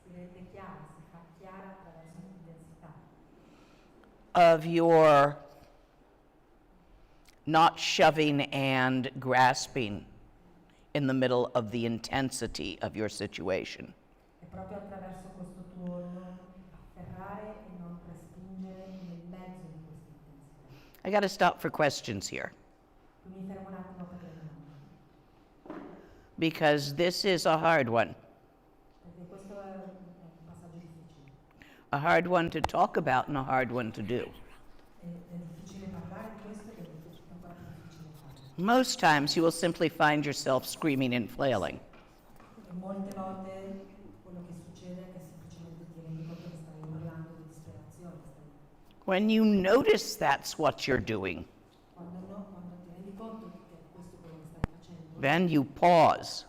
si rende chiara, si fa chiara attraverso l'intensità of your not shoving and grasping in the middle of the intensity of your situation. e proprio attraverso questo tuo non afferrare e non respingere nel mezzo di questa intensità. I got to stop for questions here Quindi mi fermo un attimo per le domande, because this is a hard one. perché questo è un passaggio difficile. A hard one to talk about and a hard one to do. È difficile parlare di questo ed è ancora più difficile farlo. Most times you will simply find yourself screaming and flailing. E molte volte quello che succede è che semplicemente ti rendi conto che stai urlando di disperazione, When you notice that's what you're doing, quando ti rendi conto che questo è quello che stai facendo, then you pause.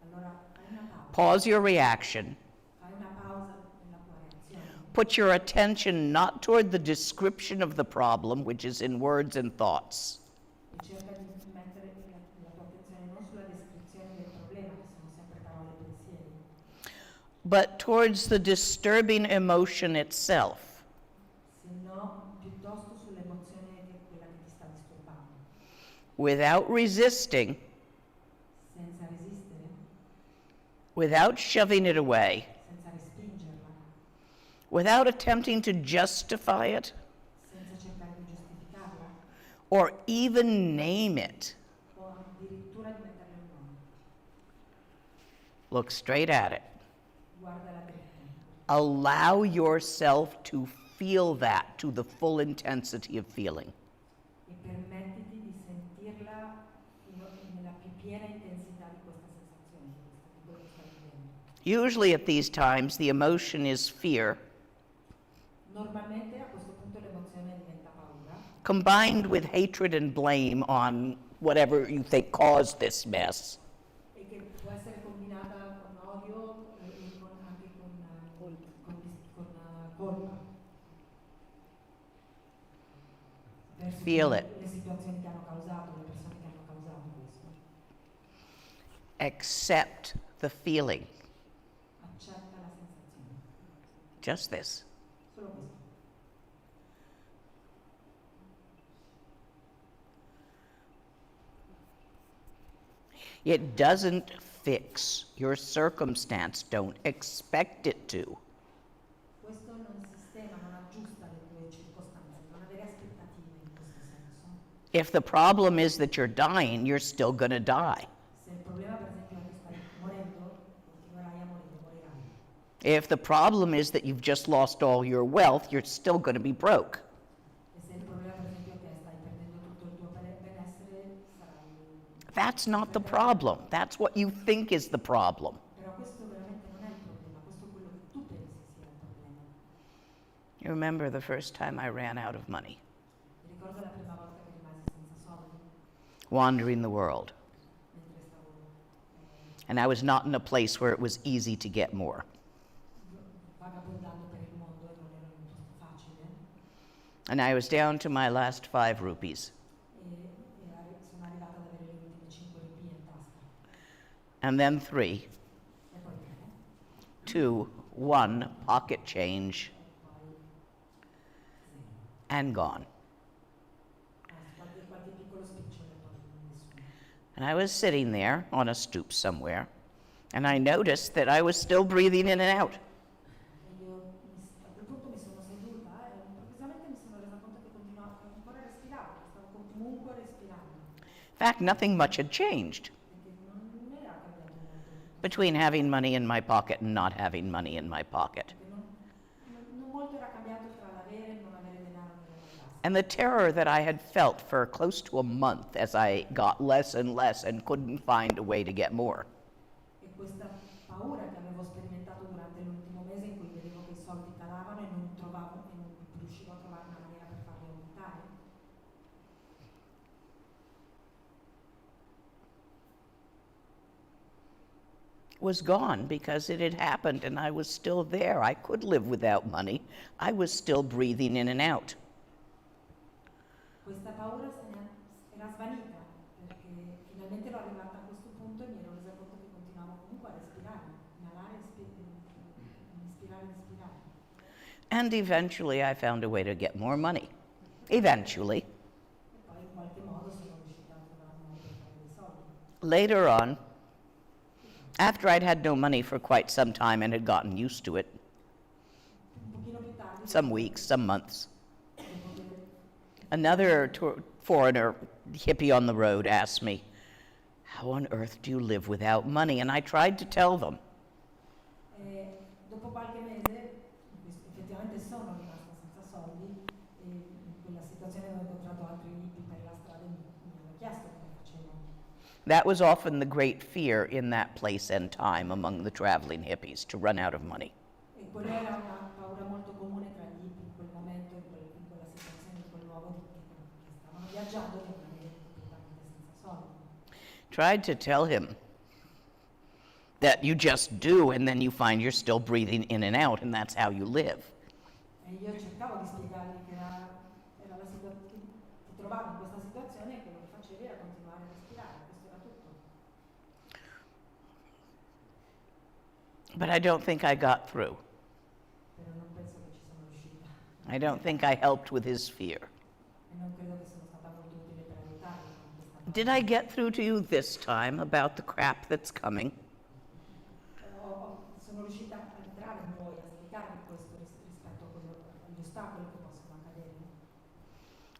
allora fai una pausa, Pause your reaction. fai una pausa nella tua reazione, Put your attention not toward the description of the problem, which is in words and thoughts, e cerca di mettere la tua attenzione non sulla descrizione del problema, che sono sempre parole e pensieri, but towards the disturbing emotion itself. se no piuttosto sull'emozione che è quella che ti sta disturbando, Without resisting, senza resistere, without shoving it away, senza respingerla, without attempting to justify it senza cercare di giustificarla or even name it. o addirittura di metterle un nome. Look straight at it. Guardala dritta Allow yourself to feel that to the full intensity of feeling. e permettiti di sentirla nella più piena intensità di questa sensazione, di quello che stai vivendo. Usually at these times, the emotion is fear, Normalmente a questo punto l'emozione diventa paura, combined with hatred and blame on whatever you think caused this mess. e che può essere combinata con odio e anche con colpa. Verso Feel it. le situazioni che hanno causato, le persone che hanno causato questo. Accept the feeling. Accetta la sensazione. Just this. Solo questo. It doesn't fix your circumstance. Don't expect it to. Questo non sistema, non aggiusta le tue circostanze, non avere aspettative in questo senso. If the problem is that you're dying, you're still going to die. Se il problema per esempio è che stai morendo, continuerai a morire, morirai. If the problem is that you've just lost all your wealth, you're still going to be broke. E se il problema per esempio è che stai perdendo tutto il tuo benessere, sarai... That's not the problem. That's what you think is the problem. Però questo veramente non è il problema, questo è quello che tu pensi sia il problema. You remember the first time I ran out of money, Mi ricordo la prima volta che rimasi senza soldi, wandering the world, mentre stavo and I was not in a place where it was easy to get more. vagabondando per il mondo e non era un posto facile. And I was down to my last 5 rupees. Sono arrivata ad avere le ultime 5 rupie in tasca. And then 3, E poi 2, 1 pocket change, poi 0. and gone. Qualche piccolo spicciolo e poi nessuno. And I was sitting there on a stoop somewhere, and I noticed that I was still breathing in and out. E io a quel punto mi sono seduta e improvvisamente mi sono resa conto che continuavo ancora a respirare, che stavo comunque respirando, In fact, nothing much had changed. perché non era cambiato molto tutto between having money in my pocket and not having money in my pocket. Non molto era cambiato tra l'avere e non avere denaro nella tasca. And the terror that I had felt for close to a month as I got less and less and couldn't find a way to get more. E questa paura che avevo sperimentato durante l'ultimo mese in cui vedevo che i soldi calavano e non riuscivo a trovare una maniera per farli aumentare. Was gone because it had happened and I was still there. I could live without money. I was still breathing in and out. Questa paura era svanita perché finalmente ero arrivata a questo punto e mi ero resa conto che continuavo comunque a respirare, inalare, ispirare ed espirare. And eventually I found a way to get more money. Eventually. E poi in qualche modo sono riuscita a trovare un modo per fare dei soldi. Later on, after I'd had no money for quite some time and had gotten used to it, Un pochino più tardi, some weeks, some months, dopo che another foreigner, hippie on the road, asked me, "How on earth do you live without money?" And I tried to tell them. dopo qualche mese, effettivamente sono rimasta senza soldi e in quella situazione avevo incontrato altri hippie per la strada e mi hanno chiesto come facevo. That was often the great fear in that place and time among the traveling hippies, to run out of money. E quella era una paura molto comune tra gli hippie in quel momento, in quella situazione, in quel luogo che stavano viaggiando e che rimanevano completamente senza soldi. Tried to tell him that you just do and then you find you're still breathing in and out and that's how you live. E io cercavo di spiegargli che era la situazione, che ti trovavi in questa situazione e che lo che facevi era continuare a respirare, questo era tutto. But I don't think I got through. Però non penso che ci sono riuscita. I don't think I helped with his fear. E non credo che sono stata molto utile per aiutarlo con questa cosa. Did I get through to you this time about the crap that's coming? Sono riuscita a entrare in voi, a spiegarvi questo rispetto agli ostacoli che possono accadere.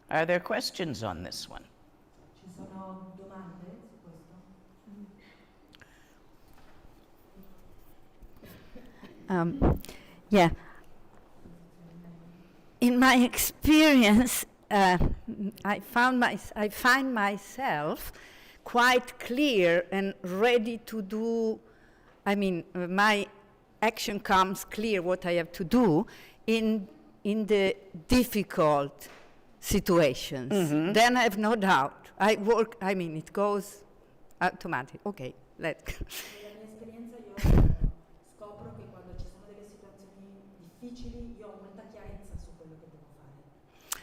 Are there questions on this one? Ci sono domande su questo? Yeah. In my experience, I find myself quite clear and ready to do. I mean, my action comes clear what I have to do in the difficult situations. Mm-hmm. Then I have no doubt. I work. I mean, it goes automatic. Okay, let's. Nella mia esperienza io scopro che quando ci sono delle situazioni difficili io ho molta chiarezza su quello che devo fare.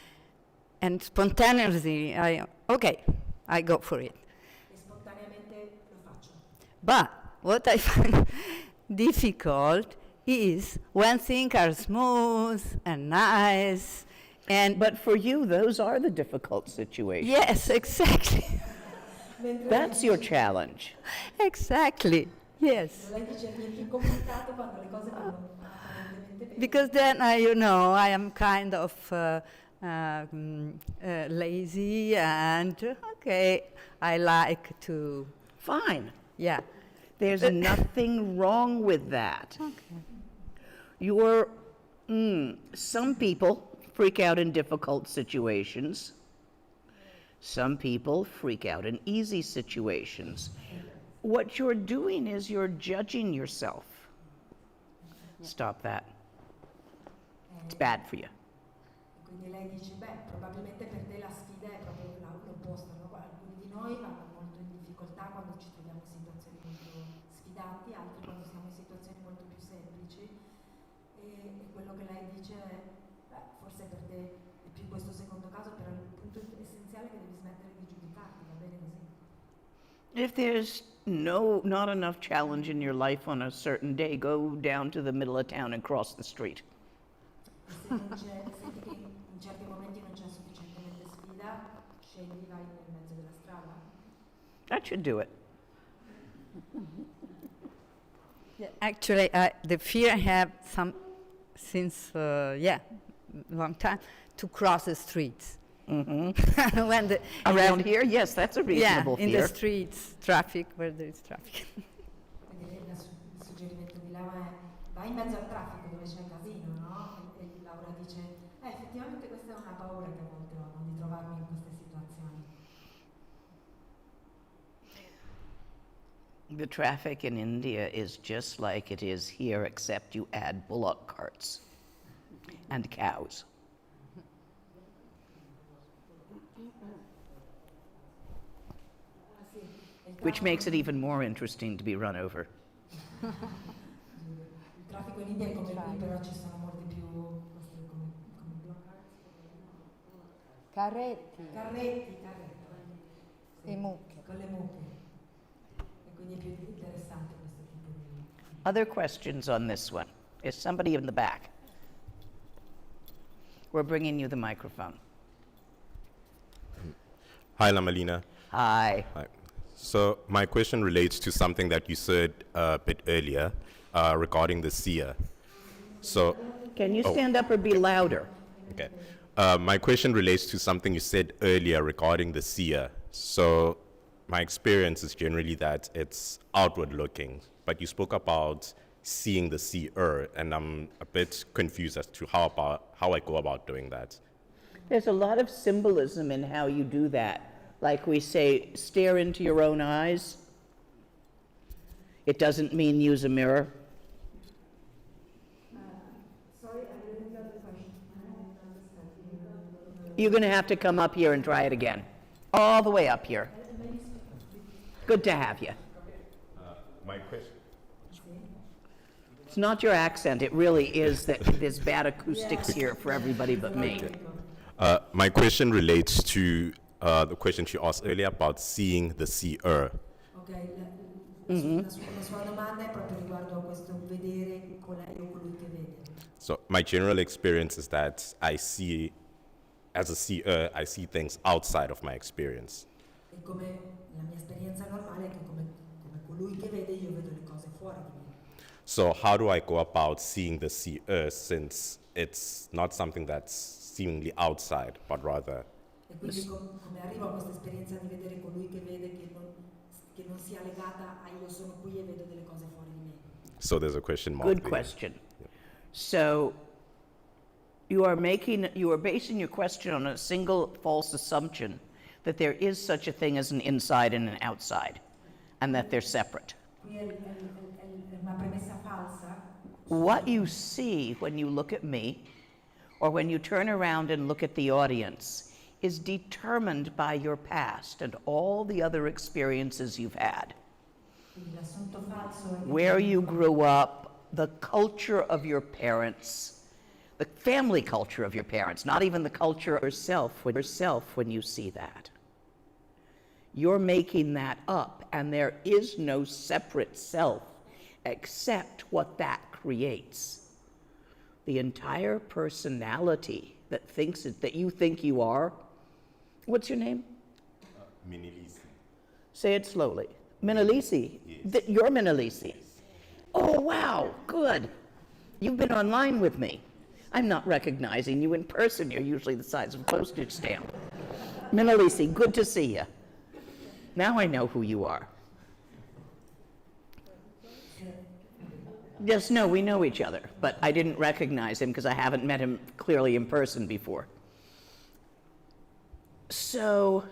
And spontaneously, I go for it. E spontaneamente lo faccio. But what I find difficult is when things are smooth and nice and But for you, those are the difficult situations. yes, exactly. That's your challenge. Exactly. Yes. Lei dice che è più complicato quando le cose vanno apparentemente bene. Because then I am kind of lazy and I like to Fine. yeah. There's nothing wrong with that. Okay. Some people freak out in difficult situations. Some people freak out in easy situations. What you're doing is you're judging yourself. Stop that. It's bad for you. Quindi lei dice, probabilmente per te la sfida è proprio l'opposto, no? Alcuni di noi vanno molto in difficoltà quando ci troviamo in situazioni molto sfidanti, altri quando siamo in situazioni molto più semplici e quello che lei dice è, forse per te è più questo secondo caso, però il punto essenziale è che devi smettere di giudicarti, va bene così? If there's not enough challenge in your life on a certain day, go down to the middle of town and cross the street. E se non c'è, senti che in certi momenti non c'è sufficientemente sfida, scendi, vai nel mezzo della strada. That should do it. Yeah, actually, the fear I have since long time to cross the streets. Mm-hmm. When Around here, yes, that's a reasonable in fear. the streets, traffic where there is traffic. Quindi la problema è, vai in mezzo al traffico dove c'è casino, no? E Laura dice, effettivamente questa è una paura che a volte ho, no? Di trovarmi in queste situazioni. The traffic in India is just like it is here, except you add bullock carts and cows. Which makes it even more interesting to be run over. Il traffico in India è come qui, però ci sono molti più Carretti carretti e mucche. con le mucche. E quindi è più interessante questo tipo di... Other questions on this one? Is somebody in the back? We're bringing you the microphone. Hi, Lamalina. Hi. Hi. So my question relates to something that you said a bit earlier regarding the seer. So, Can you stand up or be louder? okay. My question relates to something you said earlier regarding the seer. So my experience is generally that it's outward looking, but you spoke about seeing the seer, and I'm a bit confused as to how I go about doing that. There's a lot of symbolism in how you do that. Like we say, stare into your own eyes. It doesn't mean use a mirror. Sorry, I didn't get the question. You're going to have to come up here and try it again. All the way up here. Good to have you. My question. It's not your accent. It really is that there's bad acoustics here for everybody but me. My question relates to the question she asked earlier about seeing the seer. Ok, la sua domanda è proprio riguardo a questo vedere colui che vede. So my general experience is that as a seer, I see things outside of my experience. E come la mia esperienza normale è che come colui che vede io vedo le cose fuori di me. So how do I go about seeing the seer since it's not something that's seemingly outside, but rather... E quindi come arrivo a questa esperienza di vedere colui che vede che non sia legata a io sono qui e vedo delle cose fuori di me. So there's a question mark. Good there. question. So you are basing your question on a single false assumption that there is such a thing as an inside and an outside, and that they're separate. Qui è una premessa falsa. What you see when you look at me, or when you turn around and look at the audience, is determined by your past and all the other experiences you've had. Quindi l'assunto falso è che Where you grew up, the culture of your parents, the family culture of your parents, not even the culture of yourself when you see that. You're making that up, and there is no separate self except what that creates. The entire personality that you think you are. What's your name? Minilisi. Say it slowly. Minalisi. Yes. You're Minalisi. Oh, wow, good. You've been online with me. I'm not recognizing you in person. You're usually the size of a postage stamp. Minalisi, good to see you. Now I know who you are. Yes, no, we know each other, but I didn't recognize him because I haven't met him clearly in person before. So,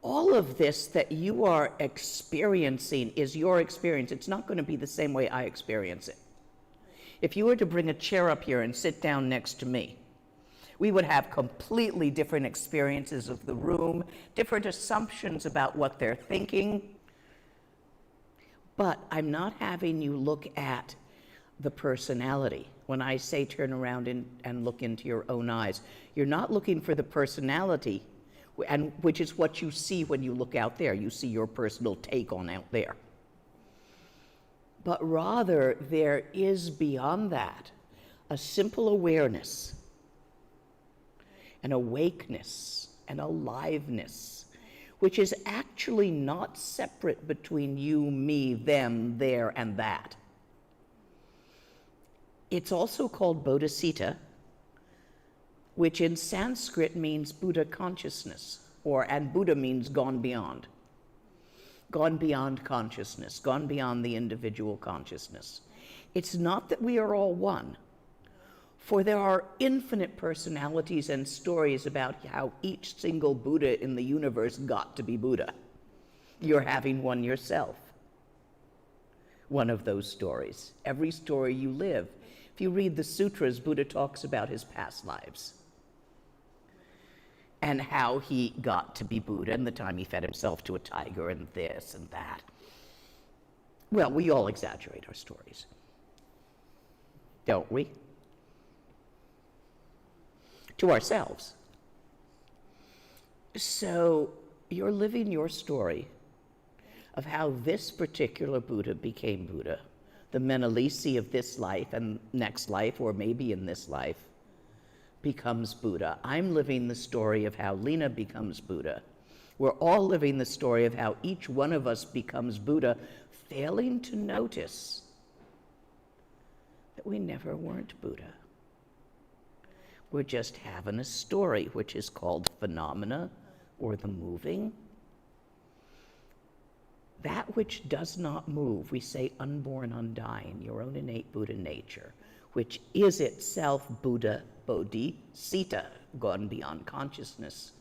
all of this that you are experiencing is your experience. It's not going to be the same way I experience it. If you were to bring a chair up here and sit down next to me, we would have completely different experiences of the room, different assumptions about what they're thinking. But I'm not having you look at the personality. When I say turn around and look into your own eyes, you're not looking for the personality, and which is what you see when you look out there. You see your personal take on out there. But rather, there is beyond that a simple awareness, an awakeness, an aliveness, which is actually not separate between you, me, them, there, and that. It's also called bodhisattva, which in Sanskrit means Buddha consciousness, and Buddha means gone beyond. gone beyond consciousness, gone beyond the individual consciousness. It's not that we are all one, for there are infinite personalities and stories about how each single Buddha in the universe got to be Buddha. You're having one yourself, one of those stories. Every story you live. If you read the sutras, Buddha talks about his past lives and how he got to be Buddha and the time he fed himself to a tiger and this and that. Well, we all exaggerate our stories, don't we? To ourselves. So you're living your story of how this particular Buddha became Buddha, the Menelisi of this life and next life, or maybe in this life, becomes Buddha. I'm living the story of how Lena becomes Buddha. We're all living the story of how each one of us becomes Buddha, failing to notice that we never weren't Buddha. We're just having a story, which is called phenomena or the moving. That which does not move, we say unborn, undying, your own innate Buddha nature, which is itself Buddha, Bodhi, Sita, gone beyond consciousness,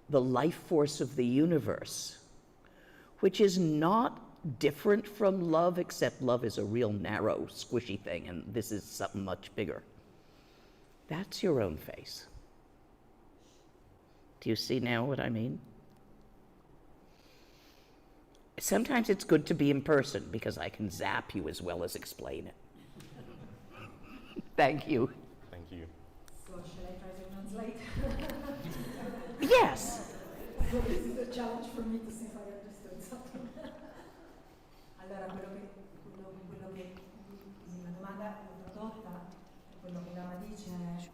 the life force of the universe, which is not different from love, except love is a real narrow, squishy thing, and this is something much bigger. That's your own face. Do you see now what I mean? Sometimes it's good to be in person because I can zap you as well as explain it. Thank you. Thank you. So shall I try to translate? Yes. So this is a challenge for me to see if I understood something. Allora, quello che la domanda l'ho tradotta, quello che Lama dice è,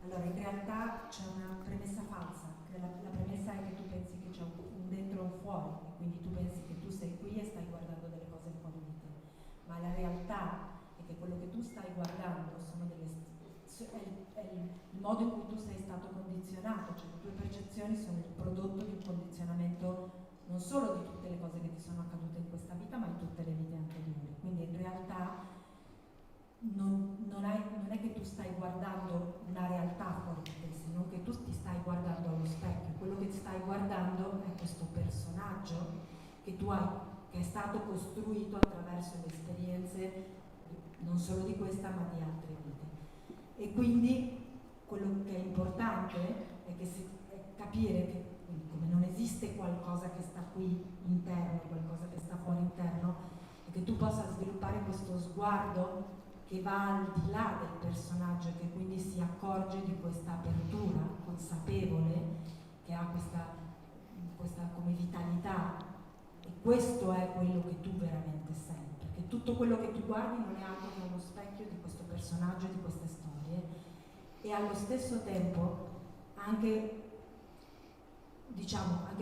allora in realtà c'è una premessa falsa, che la premessa è che tu pensi che c'è un dentro e un fuori, e quindi tu pensi che tu sei qui e stai guardando delle cose fuori di te, ma la realtà è che quello che tu stai guardando sono è il modo in cui tu sei stato condizionato, cioè le tue percezioni sono il prodotto di un condizionamento non solo di tutte le cose che ti sono accadute in questa vita, ma in tutte le vite anteriori. Quindi in realtà non è che tu stai guardando una realtà fuori di te, se non che tu ti stai guardando allo specchio. Quello che stai guardando è questo personaggio che tu hai, che è stato costruito attraverso le esperienze non solo di questa ma di altre vite. E quindi quello che è importante è capire che come non esiste qualcosa che sta qui interno, qualcosa che sta fuori interno, e che tu possa sviluppare questo sguardo che va al di là del personaggio, che quindi si accorge di questa apertura consapevole, che ha questa come vitalità, e questo è quello che tu veramente sei, perché tutto quello che tu guardi non è altro che uno specchio di questo personaggio, di queste storie, e allo stesso tempo anche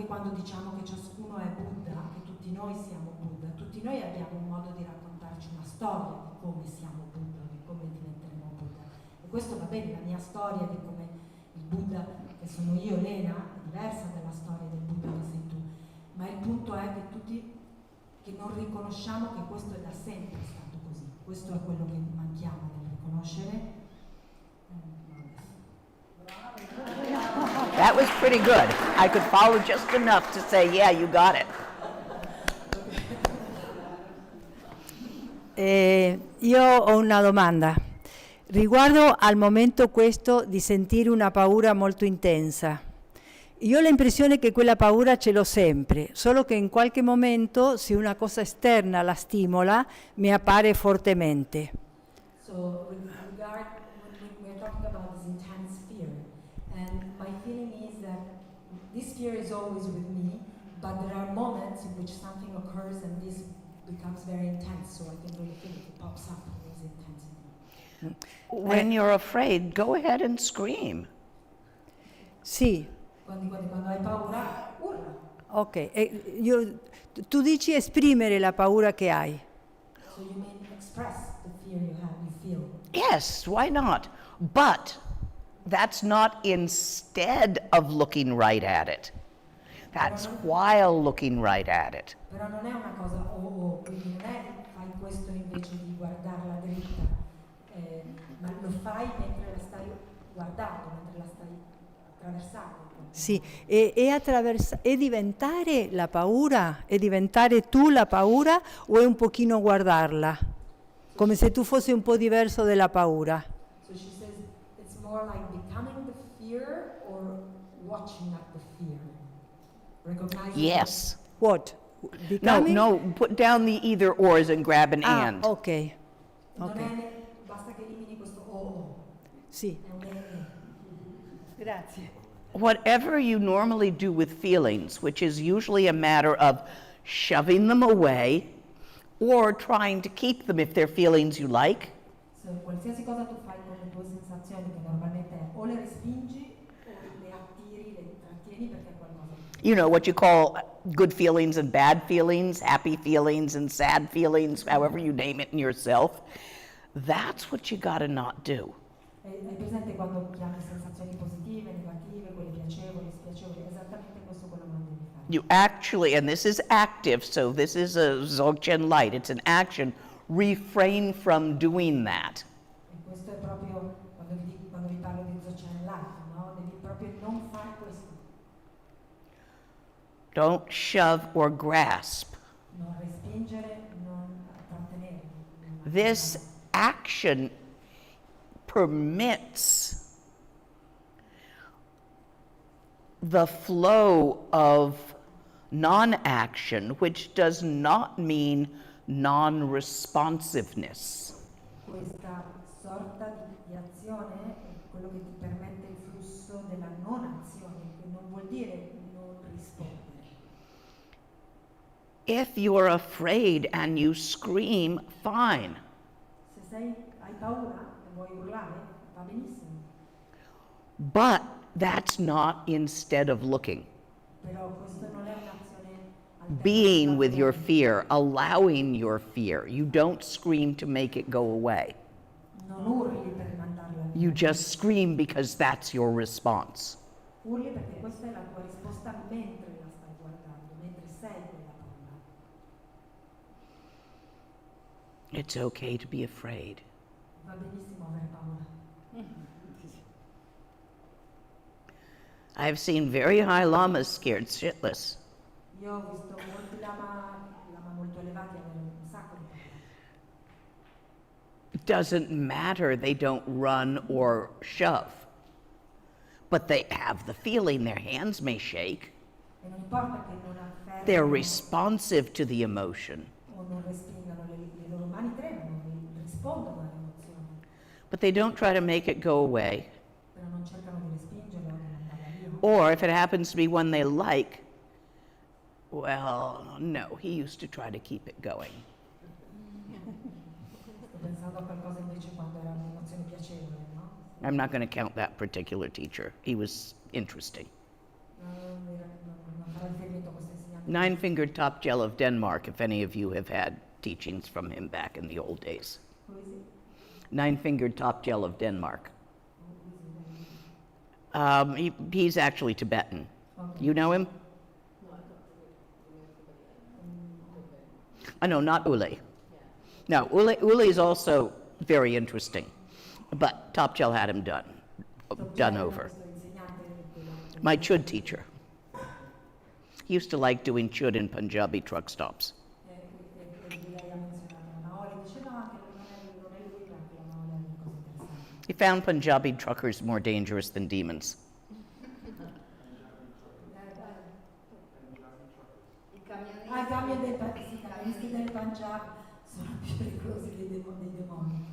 quando diciamo che ciascuno è Buddha, che tutti noi siamo Buddha, tutti noi abbiamo un modo di raccontarci una storia di come siamo Buddha, di come diventeremo Buddha. E questo va bene, la mia storia di come il Buddha, che sono io, Lena, è diversa dalla storia del Buddha che sei tu. Ma il punto è che non riconosciamo che questo è da sempre stato così. Questo è quello che manchiamo nel riconoscere. That was pretty good. I could follow just enough to say, yeah, you got it. Io ho una domanda riguardo al momento questo di sentire una paura molto intensa. Io ho l'impressione che quella paura ce l'ho sempre, solo che in qualche momento, se una cosa esterna la stimola, mi appare fortemente. So we're talking about this intense fear, and my feeling is that this fear is always with me, but there are moments in which something occurs and this becomes very intense, so I can really feel it pops up with intensity. When you're afraid, go ahead and scream. Sì. Quando hai paura, urla. Ok, tu dici esprimere la paura che hai. So you mean express the fear you feel. Yes, why not? But that's not instead of looking right at it. That's while looking right at it. Però non è una cosa quindi non è fai questo invece di guardarla dritta, ma lo fai mentre la stai guardando, mentre la stai attraversando. Sì, è diventare la paura? È diventare tu la paura o è un pochino guardarla? Come se tu fossi un po' diverso della paura. So she says it's more like becoming the fear or watching at the fear. Recognizing Yes. What? No, Becoming? no, put down the either ors and grab an Ah, and. ok. Non Ok. basta che elimini questo o. Sì, È un grazie. Whatever you normally do with feelings, which is usually a matter of shoving them away or trying to keep them if they're feelings you like, So, qualsiasi cosa tu fai con le tue sensazioni, che normalmente è o le respingi o le attiri, le trattieni perché è qualcosa. you know, what you call good feelings and bad feelings, happy feelings and sad feelings, however you name it in yourself, that's what you gotta not do. Hai presente quando chiami sensazioni positive, negative, quelle piacevoli, spiacevoli? Esattamente questo quello che non devi fare. You actually, and this is active, so this is a Dzogchen light, it's an action, refrain from doing that. E questo è proprio quando vi parlo di Dzogchen Light, no? Devi proprio non fare questo. Don't shove or grasp. Non respingere, non trattenere. This action permits the flow of non-action, which does not mean non-responsiveness. Questa sorta di azione è quello che ti permette il flusso della non azione, che non vuol dire non rispondere. If you're afraid and you scream, fine. Se hai paura e vuoi urlare, va benissimo, But that's not instead of looking. però questo non è un'azione alternativa. Being with your fear, allowing your fear. You don't scream to make it go away. Non urli per mandarla via. You just scream because that's your response. Urli perché questa è la tua risposta mentre la stai guardando, mentre sei quella paura. It's okay to be afraid. Va benissimo avere paura. I've seen very high lamas scared shitless. Io ho visto molti lama molto elevati avere un sacco di paura. It doesn't matter, they don't run or shove. But they have the feeling, their hands may shake. E non importa che non They're afferrino responsive to the emotion. o non respingano, le loro mani tremano, rispondono alle emozioni, But they don't try to make it go away. però non cercano di respingerle o di mandarla via. Or if it happens to be one they like, well, no, he used to try to keep it going. Sto pensando a qualcosa invece quando era un'emozione piacevole, no? I'm not going to count that particular teacher. He was interesting. Non farò riferimento a questo insegnante. Nine-fingered top gel of Denmark, if any of you have had teachings from him back in the old days. Who is it? Nine-fingered top gel of Denmark. He's actually Tibetan. You know him? No, not Ule. No, Ule is also very interesting, but Top Gel had him done over. Questo insegnante My chud teacher. He used to like doing chud in Punjabi truck stops. lei ha menzionato la Maoli, dice no, anche non è lui, ma anche la Maoli è una cosa interessante. He found Punjabi truckers more dangerous than demons. I camionisti del Punjab sono più pericolosi dei demoni.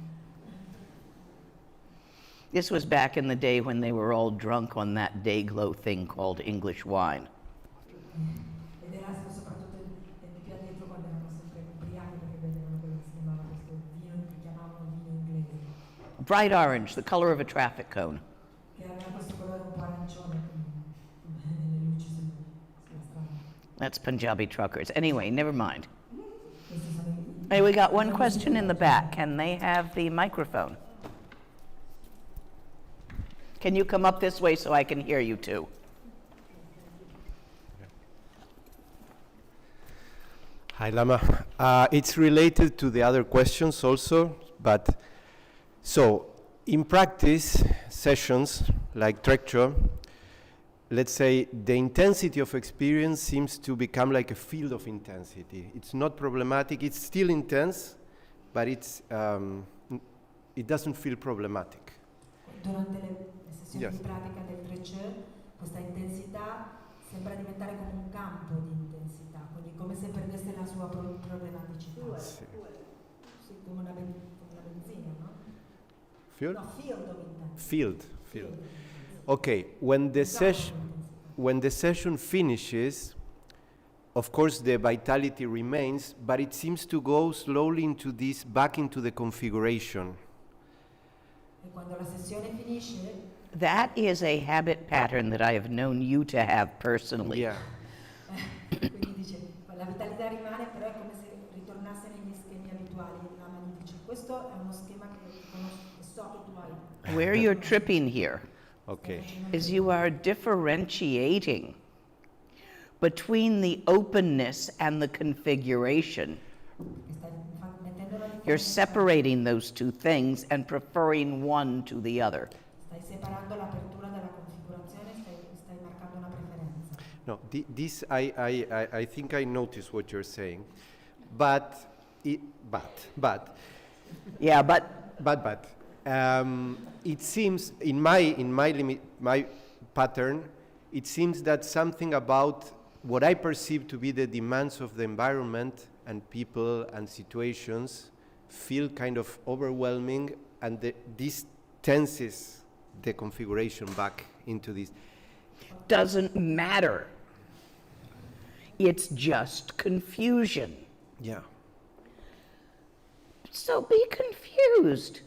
This was back in the day when they were all drunk on that day-glow thing called English wine. Ed era soprattutto più addietro quando erano sempre ubriachi perché bevevano quello che si chiamava questo vino che chiamavano vino inglese, Bright orange, the color of a traffic cone. che aveva questo colore un po' arancione nelle luci sulla strada. That's Punjabi truckers. Anyway, never mind. Questi sono Hey, we got one question in the back. Can they have the microphone? Can you come up this way so I can hear you too? Hi, Lama. It's related to the other questions also, but so in practice sessions like Trekcho, let's say the intensity of experience seems to become like a field of intensity. It's not problematic, it's still intense, but it doesn't feel problematic. Durante le sessioni Yes. di pratica del Trekcho, questa intensità sembra diventare come un campo di intensità, quindi come se perdesse la sua problematicità. Sì. Sì, come una benzina, no? Field? No, field of intensity. Field. Okay, when the session finishes, of course the vitality remains, but it seems to go slowly back into the configuration. E quando la sessione finisce, That is a habit pattern that I have known you to have personally. Yeah. quindi dice, la vitalità rimane, però è come se ritornasse negli schemi abituali. Lama gli dice, questo è uno schema che conosco, che so che tu hai. Where you're tripping here Okay. is you are differentiating between the openness and the configuration. Stai mettendo la You're differenza, separating those two things and preferring one to the other. stai separando l'apertura dalla configurazione, stai marcando una preferenza. No, this I think I noticed what you're saying, but Yeah, but it seems in my pattern, it seems that something about what I perceive to be the demands of the environment and people and situations feel kind of overwhelming, and this tenses the configuration back into this. doesn't matter. It's just confusion. Yeah. So be confused.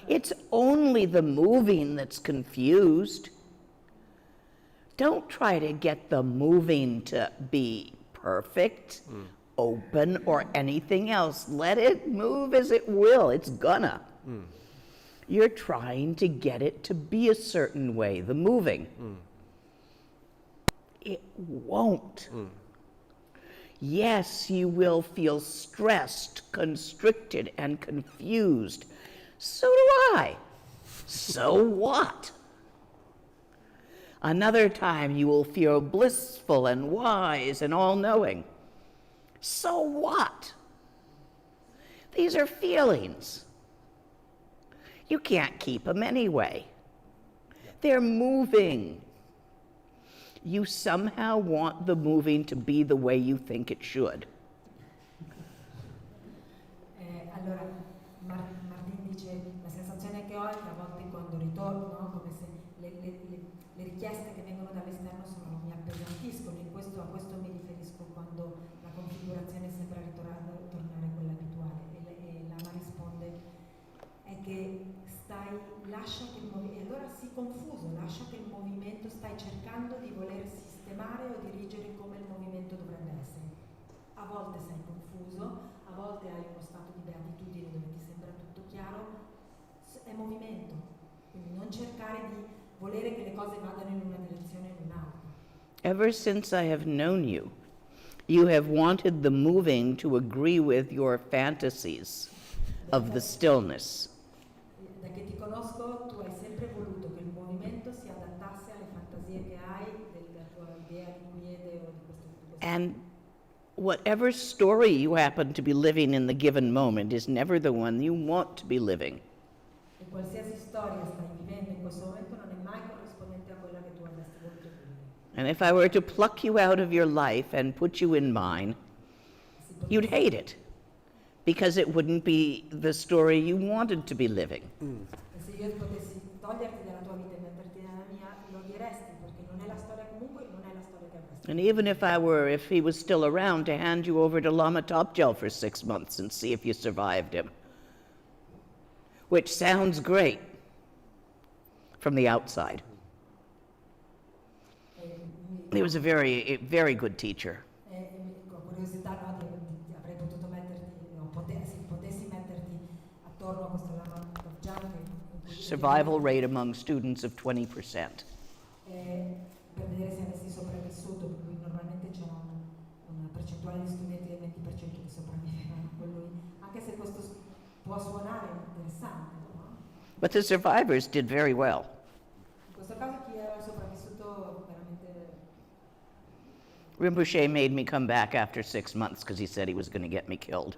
It's only the moving that's confused. Don't try to get the moving to be perfect, open, or anything else. Let it move as it will. It's gonna. You're trying to get it to be a certain way, the moving. It won't. Yes, you will feel stressed, constricted, and confused. So do I. So what? Another time you will feel blissful and wise and all-knowing. So what? These are feelings. You can't keep them anyway. They're moving. You somehow want the moving to be the way you think it should. Allora, Martin dice, la sensazione che ho è che a volte quando ritorno, no, come se le richieste che vengono dall'esterno mi appesantiscono, a questo mi riferisco quando la configurazione sembra tornare a quella abituale. E Lama risponde, è che lascia che il movimento, e allora si confuso, lascia che il movimento, stai cercando di voler sistemare o dirigere come il movimento dovrebbe essere. A volte sei confuso, a volte hai uno stato di beatitudine dove ti sembra tutto chiaro, è movimento, quindi non cercare di volere che le cose vadano in una direzione o in un'altra. Ever since I have known you, you have wanted the moving to agree with your fantasies of the stillness. Da che ti conosco, tu hai sempre voluto che il movimento si adattasse alle fantasie che hai della tua idea di quiete o di questo. And whatever story you happen to be living in the given moment is never the one you want to be living. E qualsiasi storia stai vivendo in questo momento non è mai corrispondente a quella che tu avresti voluto vivere. And if I were to pluck you out of your life and put you in mine, you'd hate it, because it wouldn't be the story you wanted to be living. E se io potessi toglierti dalla tua vita e metterti nella mia, lo odieresti, perché non è la storia, comunque non è la storia che avresti. And even if he was still around, to hand you over to Lama Topgel for 6 months and see if you survived him. Which sounds great from the outside. He was a very good teacher. Con curiosità, no, avrei potuto metterti, o potessi metterti attorno a questo Lama Topgel Survival rate among students of 20%. per vedere se avessi sopravvissuto, per cui normalmente c'è una percentuale di studenti del può suonare interessante, no? But the survivors did very well. In questo caso chi era sopravvissuto veramente... Rinpoche made me come back after 6 months because he said he was going to get me killed.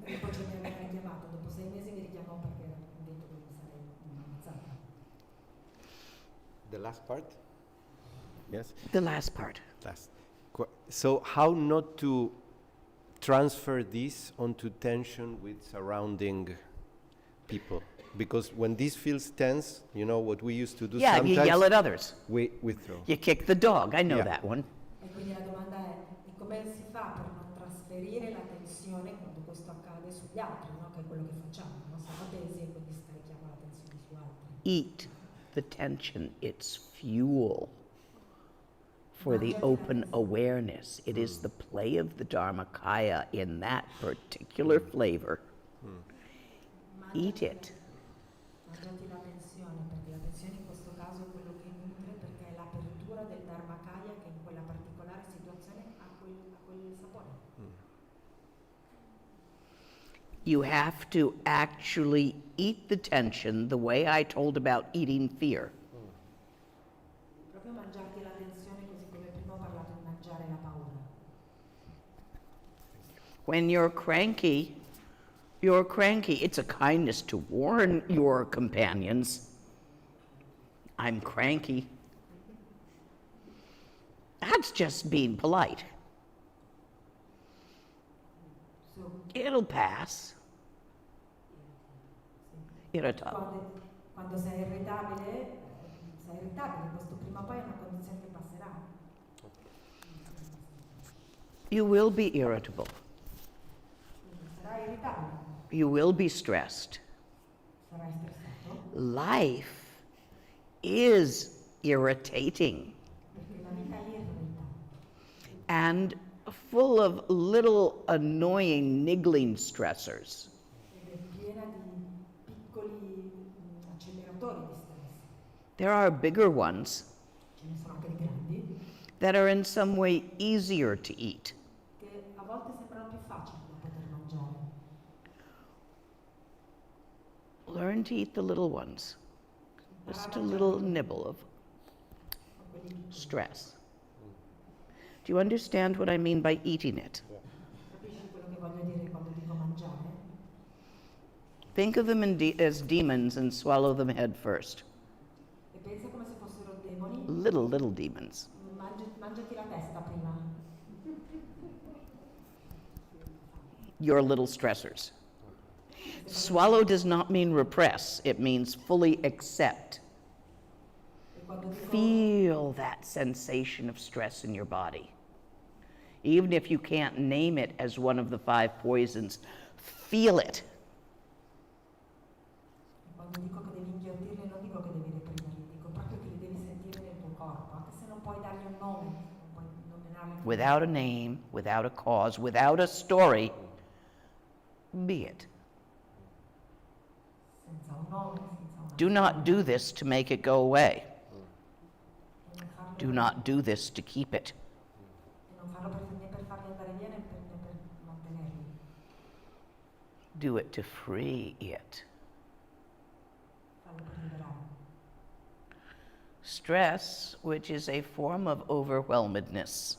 Rinpoche mi aveva richiamato, dopo 6 mesi mi richiamò perché ha detto che mi sarei ammazzata. The last part? Yes? The last part. Last. So how not to transfer this onto tension with surrounding people? Because when this feels tense, you know what we used to do Yeah, sometimes? you yell at others. We throw. You kick the dog. I know Yeah. that one. E quindi la domanda è di come si fa per non trasferire la tensione quando questo accade sugli altri, no? Che è quello che facciamo, no? Siamo tesi e quindi scarichiamo la tensione su altri. Eat the tension. It's fuel for the open awareness. It is the play of the Dharmakaya in that particular flavor. Eat it. Mangiati la tensione, perché la tensione in questo caso è quello che nutre, perché è l'apertura del Dharmakaya che in quella particolare situazione ha quel sapore. You have to actually eat the tension the way I told about eating fear. Proprio mangiarti la tensione così come prima ho parlato di mangiare la paura. When you're cranky, you're cranky. It's a kindness to warn your companions. I'm cranky. That's just being polite. So, It'll pass. Irritable. quando sei irritabile, questo prima o poi è una condizione che passerà. You will be irritable. Quindi sarai irritabile, You will be stressed. sarai stressato, Life is irritating perché la vita è irritante. and full of little annoying, niggling stressors. Ed è piena di piccoli acceleratori di stress. There are bigger ones Ce ne sono anche di grandi, that are in some way easier to eat. che a volte sembrano più facili da poter mangiare. Learn to eat the little ones. Just a little nibble of stress. Do you understand what I mean by eating it? Capisci quello che voglio dire quando dico mangiare? Think of them as demons and swallow them head first. E pensa come se fossero demoni. Little demons. Mangiati la testa prima. Your little stressors. Swallow does not mean repress, it means fully accept. E quando dico Feel that sensation of stress in your body. Even if you can't name it as one of the 5 poisons, feel it. Quando dico che devi inghiotirli, non dico che devi reprimerli, dico proprio che li devi sentire nel tuo corpo, anche se non puoi dargli un nome, non puoi nominarli. Without a name, without a cause, without a story, be it. Senza un nome, senza una Do not do this to make it go away. e non farlo Do not do this to keep it. né per farli andare via né per mantenerli. Do it to free it. Fallo per liberare. Stress, which is a form of overwhelmedness,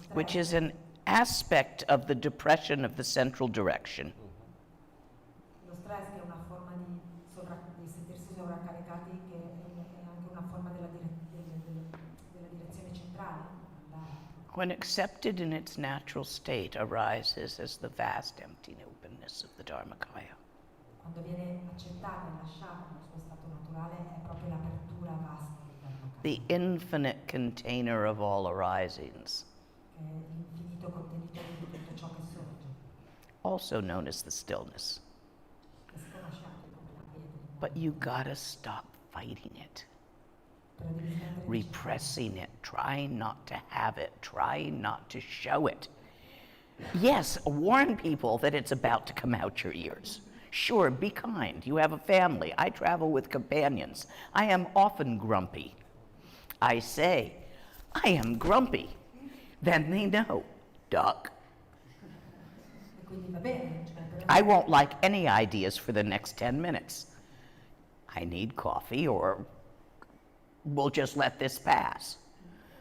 Lo which stress, is an aspect of the depression of the central direction. lo stress che è una forma di sentirsi sovraccaricati, che è anche una forma della direzione centrale. andare. When accepted in its natural state, arises as the vast empty openness of the Dharmakaya. Quando viene accettata e lasciata nel suo stato naturale è proprio l'apertura vasta del Dharmakaya, The infinite container of all arisings, che è l'infinito contenitore di tutto ciò che sorge, also known as the stillness. che si conosce anche come la quiete. But you gotta stop fighting it, Però devi smettere di repressing it, trying not to have it, trying not to show it. Yes, warn people that it's about to come out your ears. Sure, be kind. You have a family. I travel with companions. I am often grumpy. I say, I am grumpy. Then they know, duck. E quindi va bene, cioè I won't like any ideas for the next 10 minutes. I need coffee, or we'll just let this pass.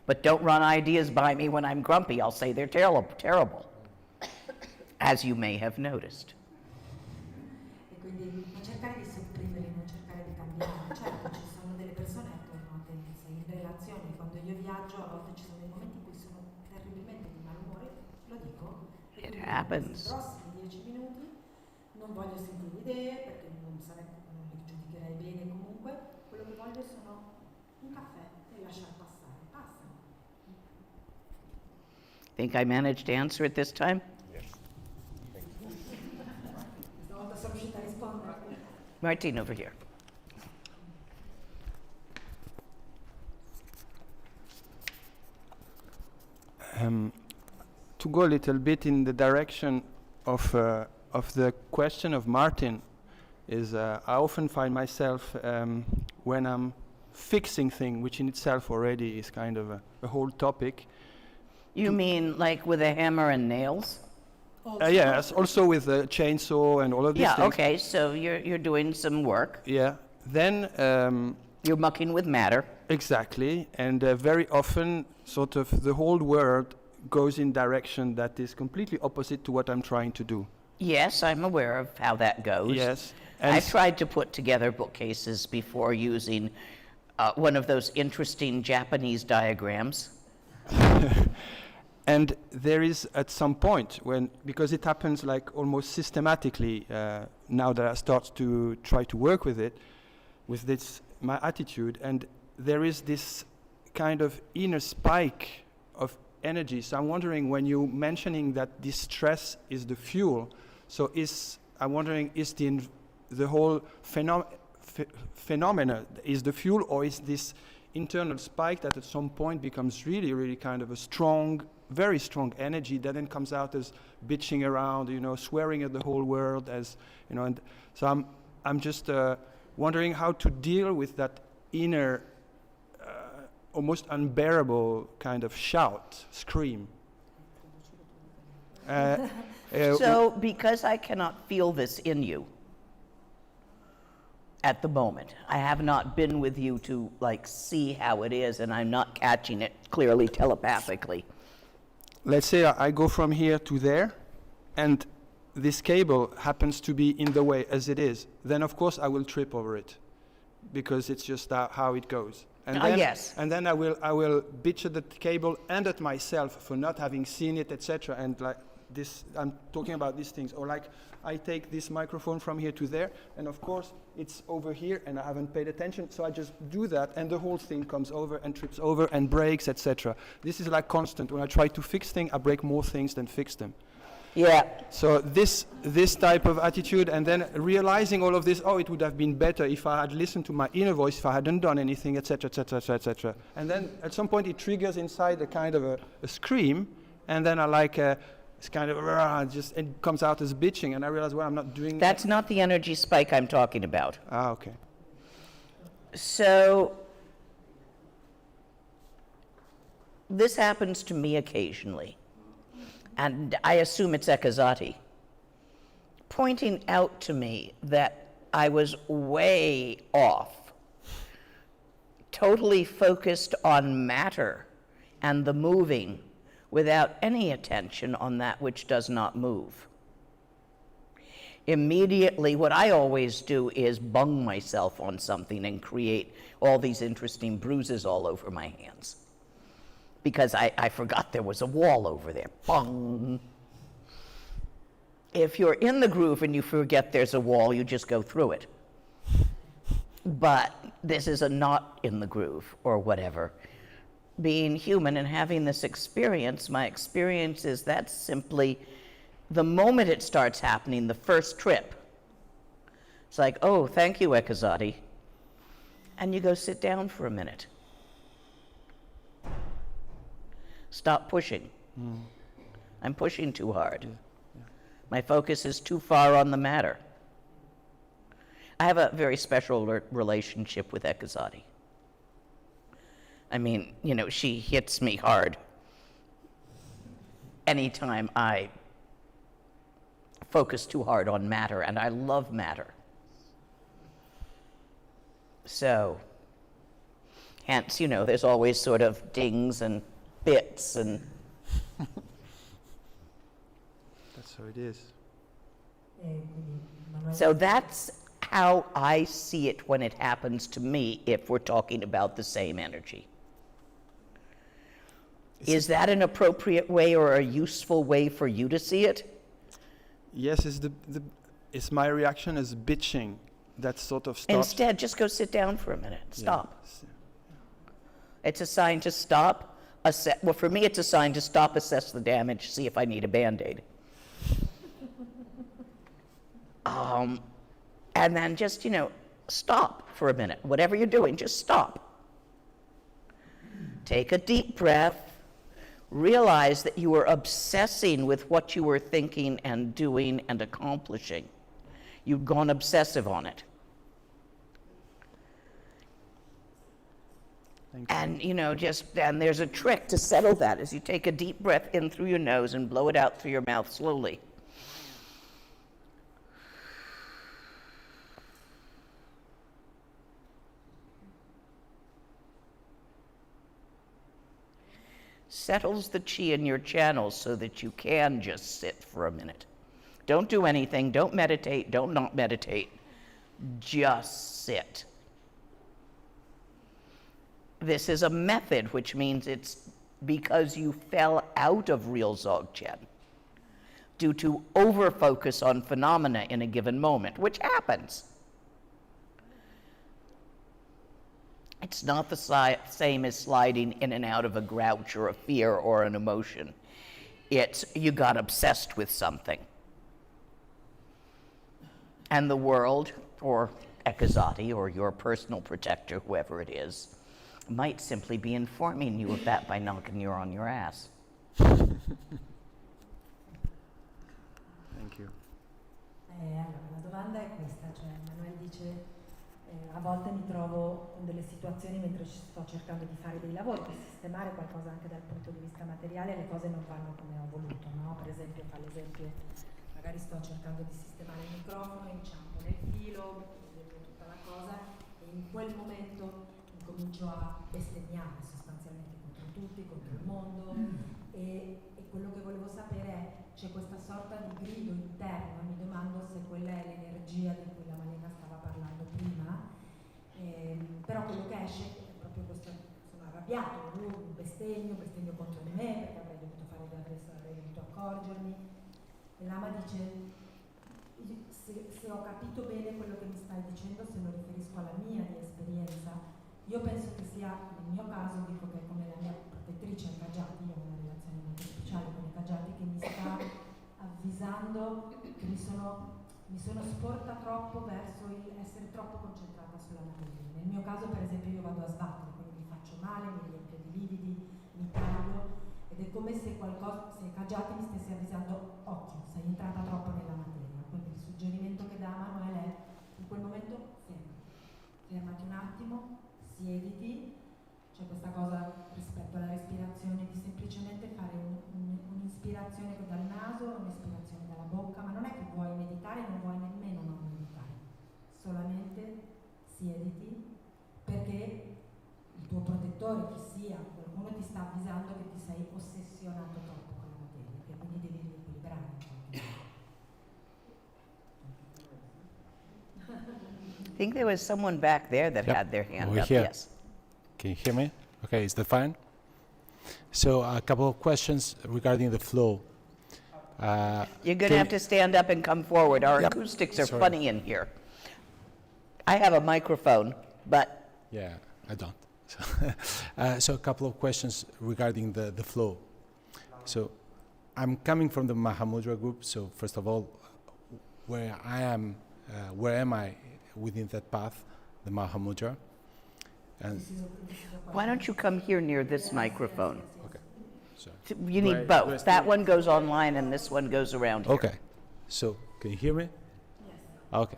But don't run ideas by me when I'm grumpy. I'll say they're terrible, as you may have noticed. E quindi non cercare di sopprimere, non cercare di cambiare. Certo, ci sono delle persone attorno a te che sei in relazione. Quando io viaggio, a volte ci sono dei momenti in cui sono terribilmente di malumore, lo dico. It happens. I prossimi 10 minuti non voglio sentire idee perché non li giudicherei bene comunque. Quello che voglio sono un caffè e lasciar passare. Passano. Think I managed to answer it this time? Stavolta sono riuscita a rispondere. Martine, over here. To go a little bit in the direction of the question of Martin, is I often find myself when I'm fixing things, which in itself already is kind of a whole topic. You mean like with a hammer and nails? Yes, also with the chainsaw and all of these Yeah, things. okay, so you're doing some work. Yeah. Then You're mucking with matter. exactly, and very often, sort of, the whole world goes in direction that is completely opposite to what I'm trying to do. Yes, I'm aware of how that goes. Yes. I And tried to put together bookcases before using one of those interesting Japanese diagrams. And there is at some point when, because it happens like almost systematically now that I start to try to work with it, with this, my attitude, and there is this kind of inner spike of energy. So I'm wondering, when you mentioning that this stress is the fuel, so I'm wondering, is the whole phenomena is the fuel, or is this internal spike that at some point becomes really, really kind of a strong, very strong energy that then comes out as bitching around, swearing at the whole world, as and so I'm just wondering how to deal with that inner, almost unbearable kind of scream. So, because I cannot feel this in you at the moment, I have not been with you to see how it is, and I'm not catching it clearly telepathically. Let's say I go from here to there, and this cable happens to be in the way as it is. Then, of course, I will trip over it, because it's just how it goes. And then, yes. And then I will bitch at the cable and at myself for not having seen it, etc. And like this, I'm talking about these things. Or like I take this microphone from here to there, and of course it's over here, and I haven't paid attention, so I just do that, and the whole thing comes over and trips over and breaks, etc. This is like constant. When I try to fix things, I break more things than fix them. Yeah. So this type of attitude, and then realizing all of this, it would have been better if I had listened to my inner voice, if I hadn't done anything, etc., etc., etc., etc. And then at some point it triggers inside a kind of a scream, and then I it's kind of it comes out as bitching, and I realize, I'm not doing. That's not the energy spike I'm talking about. Okay. So, this happens to me occasionally, and I assume it's Ekazati, pointing out to me that I was way off, totally focused on matter and the moving, without any attention on that which does not move. Immediately, what I always do is bung myself on something and create all these interesting bruises all over my hands, because I forgot there was a wall over there. Bung. If you're in the groove and you forget there's a wall, you just go through it. But this is a not in the groove or whatever. Being human and having this experience, my experience is that's simply the moment it starts happening, the first trip. It's like, oh, thank you, Ekazati. And you go sit down for a minute. Stop pushing. I'm pushing too hard. My focus is too far on the matter. I have a very special relationship with Ekazati. I mean, she hits me hard anytime I focus too hard on matter, and I love matter. So, hence, you know, there's always sort of dings and bits and... That's how it is. Quindi Manuel So that's how I see it when it happens to me, if we're talking about the same energy. Is that an appropriate way or a useful way for you to see it? Yes, it's my reaction as bitching. That sort of starts. Instead, just go sit down for a minute. Yeah. Stop. S- It's a sign to stop. Well, for me, it's a sign to stop, assess the damage, see if I need a Band-Aid. And then just, you know, stop for a minute. Whatever you're doing, just stop. Take a deep breath. Realize that you were obsessing with what you were thinking and doing and accomplishing. You'd gone obsessive on it. Thank you. And, you know, and there's a trick to settle that is you take a deep breath in through your nose and blow it out through your mouth slowly. Settles the chi in your channels so that you can just sit for a minute. Don't do anything, don't meditate, don't not meditate. Just sit. This is a method, which means it's because you fell out of real Dzogchen due to over-focus on phenomena in a given moment, which happens. It's not the same as sliding in and out of a grouch or a fear or an emotion. It's you got obsessed with something. And the world, or Ekazati, or your personal protector, whoever it is, might simply be informing you of that by knocking you on your ass. Thank you. Allora, la domanda è questa, cioè Manuel dice a volte mi trovo con delle situazioni mentre sto cercando di fare dei lavori, per sistemare qualcosa anche dal punto di vista materiale, le cose non vanno come ho voluto, no? Per esempio, fa l'esempio, magari sto cercando di sistemare il microfono, inciampo nel filo, vedo tutta la cosa e in quel momento comincio a bestemmiare sostanzialmente contro tutti, contro il mondo e quello che volevo sapere è, c'è questa sorta di grido interno, mi domando se quella è l'energia di cui la Malena stava parlando prima, però quello che esce è proprio questo, sono arrabbiato, bestemmio contro di me perché avrei dovuto fare avrei dovuto accorgermi e Lama dice se ho capito bene quello che mi stai dicendo, se lo riferisco alla mia di esperienza, io penso che sia, nel mio caso dico che è come la mia protettrice ai Kaggiati, io ho una relazione molto speciale con i Kaggiati che mi sta avvisando che mi sono sporta troppo verso il essere troppo concentrata sulla materia. Nel mio caso per esempio io vado a sbattere, quindi mi faccio male, mi riempio di lividi, mi taglio ed è come se i Kaggiati mi stesse avvisando occhio, sei entrata troppo nella materia. Quindi il suggerimento che dà Manuel è in quel momento fermati un attimo, siediti, c'è questa cosa rispetto alla respirazione di semplicemente fare un'ispirazione dal naso, un'ispirazione dalla bocca, ma non è che vuoi meditare, non vuoi nemmeno non meditare, solamente siediti perché il tuo protettore, chi sia, qualcuno ti sta avvisando che ti sei ossessionato troppo con la materia, che quindi devi riequilibrare in qualche modo. I think there was someone back there that Yep. had their hand Over up. here. Yes. Can you hear me? Okay, is that fine? So a couple of questions regarding the flow. You're going to have to stand up and come forward. Our Yep. acoustics are Sorry. funny in here. I have a microphone, but Yeah, I don't. So a couple of questions regarding the flow. So I'm coming from the Mahamudra group. So first of all, where am I within that path, the Mahamudra? And why don't you come here near this microphone? okay, so You need Right, both. where's That the- one goes online and this one goes around here. okay. So can you hear me? Yes. Okay.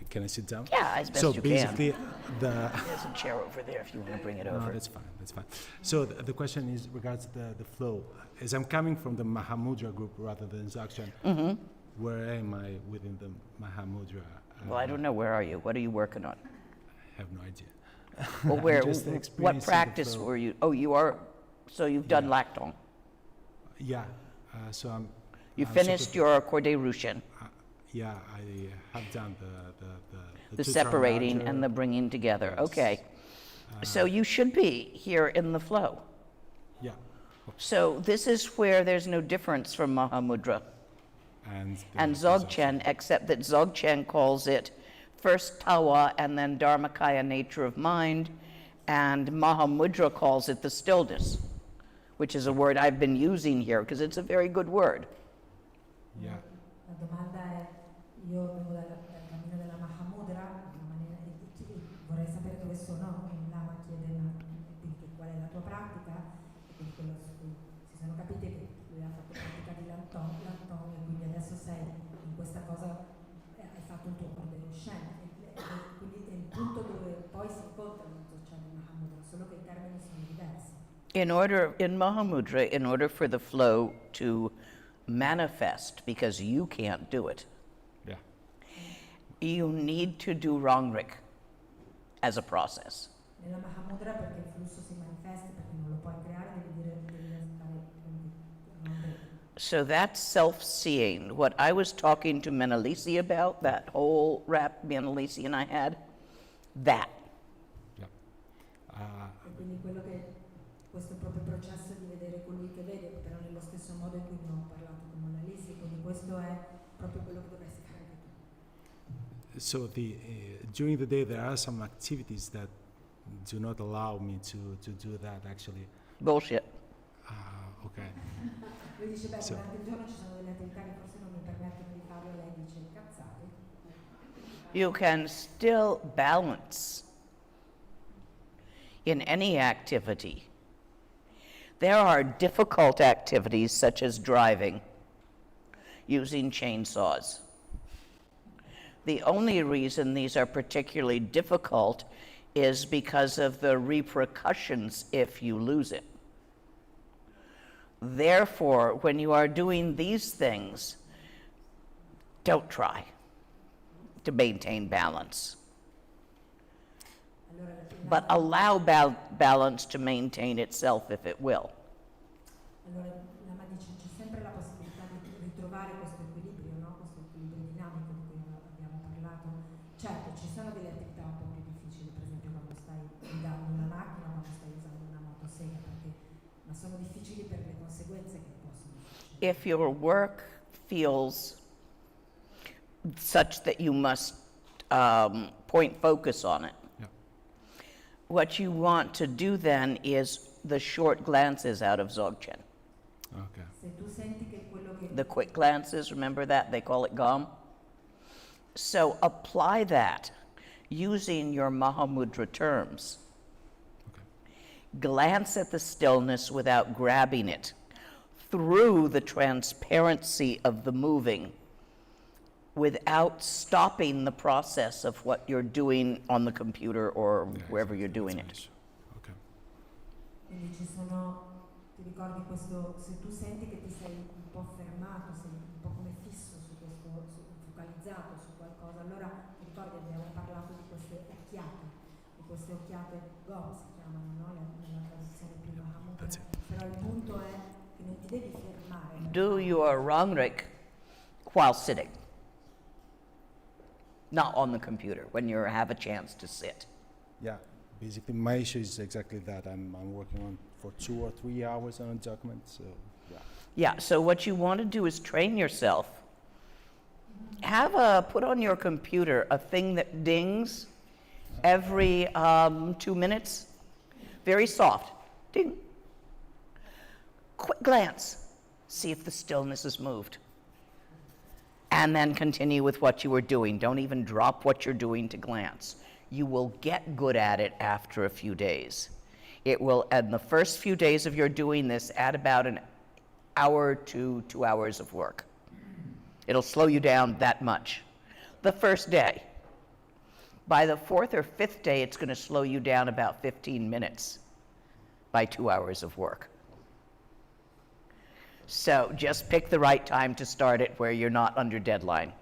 Can I sit down? Yeah, as best so you basically, can. the There's a chair over there if you want to bring it no, over. that's fine. That's fine. So the question is regards the flow. As I'm coming from the Mahamudra group rather than Dzogchen, where am I within the Mahamudra? Well, I don't know. Where are you? What are you working on? I have no idea. Well, where? Just What experiencing the practice flow. were you? Oh, you are. So you've done Lacton. Yeah. So I'm. You I'm finished super- your Cordé Rouchen, Yeah, I have done the two separating Tramarja. and the bringing together. Yes. Okay. So you should be here in the flow. Yeah. So this is where there's no difference from Mahamudra and Dzogchen, except that Dzogchen calls it first Tawa and then Dharmakaya, nature of mind, and Mahamudra calls it the stillness, which is a word I've been using here because it's a very good word. Yeah. La domanda è, io vengo dal cammino della Mahamudra, vorrei sapere dove sono, il Lama chiede quindi qual è la tua pratica, e quindi quello su cui si sono capite che lui ha fatto pratica di Lanton, e quindi adesso sei in questa cosa, hai fatto il tuo Cordé Rouchen, quindi è il punto dove poi si incontrano Dzogchen e Mahamudra, solo che i termini sono diversi. In Mahamudra, in order for the flow to manifest, because you can't do it, Yeah. you need to do Rangrik as a process. Nella Mahamudra perché il flusso si manifesti, perché non lo puoi creare, devi stare. So that's self-seeing. What I was talking to Menelisi about, that whole rap Menelisi and I had, that. Yeah. E quindi quello che questo è proprio il processo di vedere colui che vede, però nello stesso modo in cui ne ho parlato con Mona Lisa, quindi questo è proprio quello che dovresti fare anche tu. So during the day there are some activities that do not allow me to do that actually. Bullshit. Okay. Lui dice, beh, So- durante il giorno ci sono delle attività che forse non mi permettono di farlo, e lei dice, cazzate. You can still balance in any activity. There are difficult activities such as driving, using chainsaws. The only reason these are particularly difficult is because of the repercussions if you lose it. Therefore, when you are doing these things, don't try to maintain balance, Allora, but allow balance to maintain itself if it will. allora Lama dice, c'è sempre la possibilità di ritrovare questo equilibrio, no? Questo equilibrio dinamico di cui abbiamo parlato. Certo, ci sono delle attività un po' più difficili, per esempio quando stai guidando una macchina, quando stai usando una motosega, ma sono difficili per le conseguenze che possono succedere. If your work feels such that you must point focus on it, Yeah. what you want to do then is the short glances out of Dzogchen. Okay. Se tu senti che quello che The quick glances, remember that? They call it gom. So apply that using your Mahamudra terms. Okay. Glance at the stillness without grabbing it through the transparency of the moving without stopping the process of what you're doing on the computer or Yeah, wherever exactly. you're doing That's it. nice. Okay. quindi ci sono, ti ricordi questo, se tu senti che ti sei un po' fermato, sei un po' come fisso su questo, focalizzato su qualcosa, allora ti ricordi abbiamo parlato di queste occhiate gom si chiamano, no? Nella traduzione più Mahamudra, That's it. però il punto è che non ti devi fermare. Do your Rangrik while sitting, not on the computer, when you have a chance to sit. Yeah. Basically, my issue is exactly that. I'm working on for 2 or 3 hours on a document. So yeah. Yeah, so what you want to do is train yourself. Put on your computer a thing that dings every 2 minutes. Very soft. Ding. Quick glance. See if the stillness is moved. And then continue with what you were doing. Don't even drop what you're doing to glance. You will get good at it after a few days. It will, in the first few days of your doing this, add about an hour to 2 hours of work. It'll slow you down that much. The first day. By the fourth or fifth day, it's going to slow you down about 15 minutes by 2 hours of work. So just pick the right time to start it where you're not under deadline.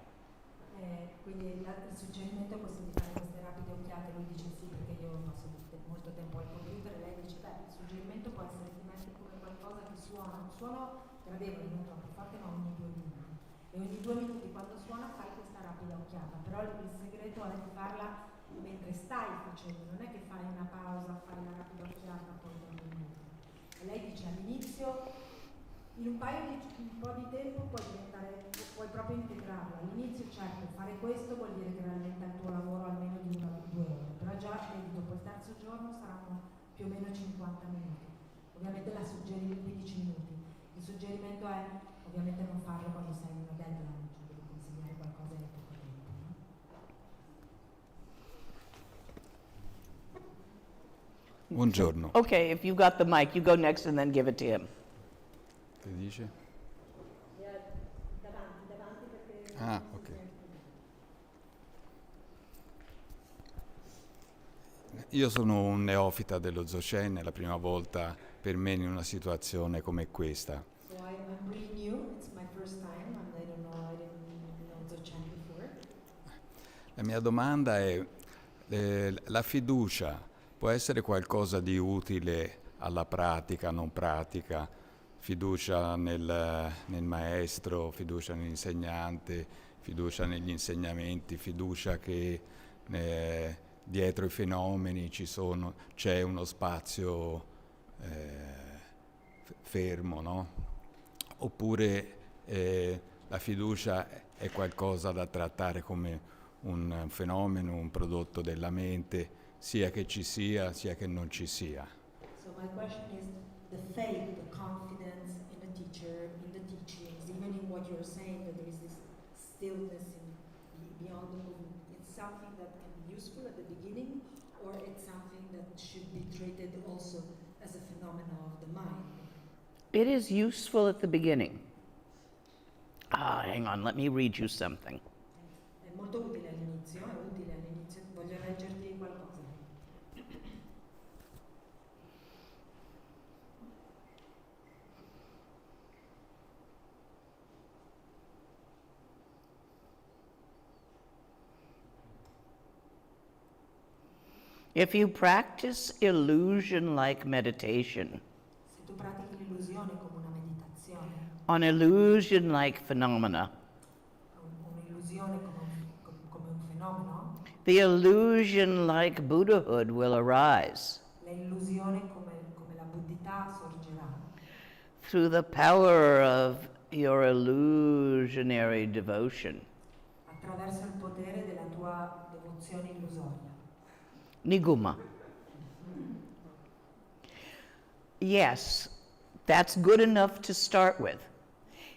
Quindi il suggerimento è questo di fare queste rapide occhiate. Lui dice sì perché io passo molto tempo al computer, e lei dice beh, il suggerimento può essere di mettere come qualcosa che suona, un suono gradevole, non troppo forte, ma ogni 2 minuti. E ogni 2 minuti quando suona fai questa rapida occhiata, però il segreto è di farla mentre stai facendo, non è che fai una pausa, fai la rapida occhiata, poi dopo un minuto. E lei dice all'inizio, in un po' di tempo puoi proprio integrarlo. All'inizio certo, fare questo vuol dire che rallenta il tuo lavoro almeno di 1 o 2 ore, però già vedi, dopo il terzo giorno saranno più o meno 50 minuti. Ovviamente la suggerimento 15 minuti. Il suggerimento è ovviamente non farlo quando sei in una deadline, cioè devi consegnare qualcosa in poco tempo. No? Buongiorno. Okay, if you've got the mic, you go next and then give it to him. Che dice? Davanti perché... Ah, ok. Io sono un neofita dello Dzogchen, è la prima volta per me in una situazione come questa. So I'm really new, it's my first time, and I didn't know Dzogchen before. La mia domanda è, la fiducia può essere qualcosa di utile alla pratica, non pratica? Fiducia nel maestro, fiducia nell'insegnante, fiducia negli insegnamenti, fiducia che dietro i fenomeni c'è uno spazio fermo, no? Oppure la fiducia è qualcosa da trattare come un fenomeno, un prodotto della mente, sia che ci sia che non ci sia. So my question is the faith, the confidence in the teacher, in the teachings, even in what you're saying, that there is this stillness beyond the movement. It's something that can be useful at the beginning, or it's something that should be treated also as a phenomenon of the mind. It is useful at the beginning. Hang on, let me read you something. È molto utile all'inizio, voglio leggerti qualcosa. If you practice illusion-like meditation Se tu pratichi l'illusione come una meditazione, on illusion-like phenomena, un'illusione come un fenomeno, the illusion-like Buddhahood will arise la illusione come la buddhità sorgerà through the power of your illusionary devotion. attraverso il potere della tua devozione illusoria. Niguma. Yes, that's good enough to start with.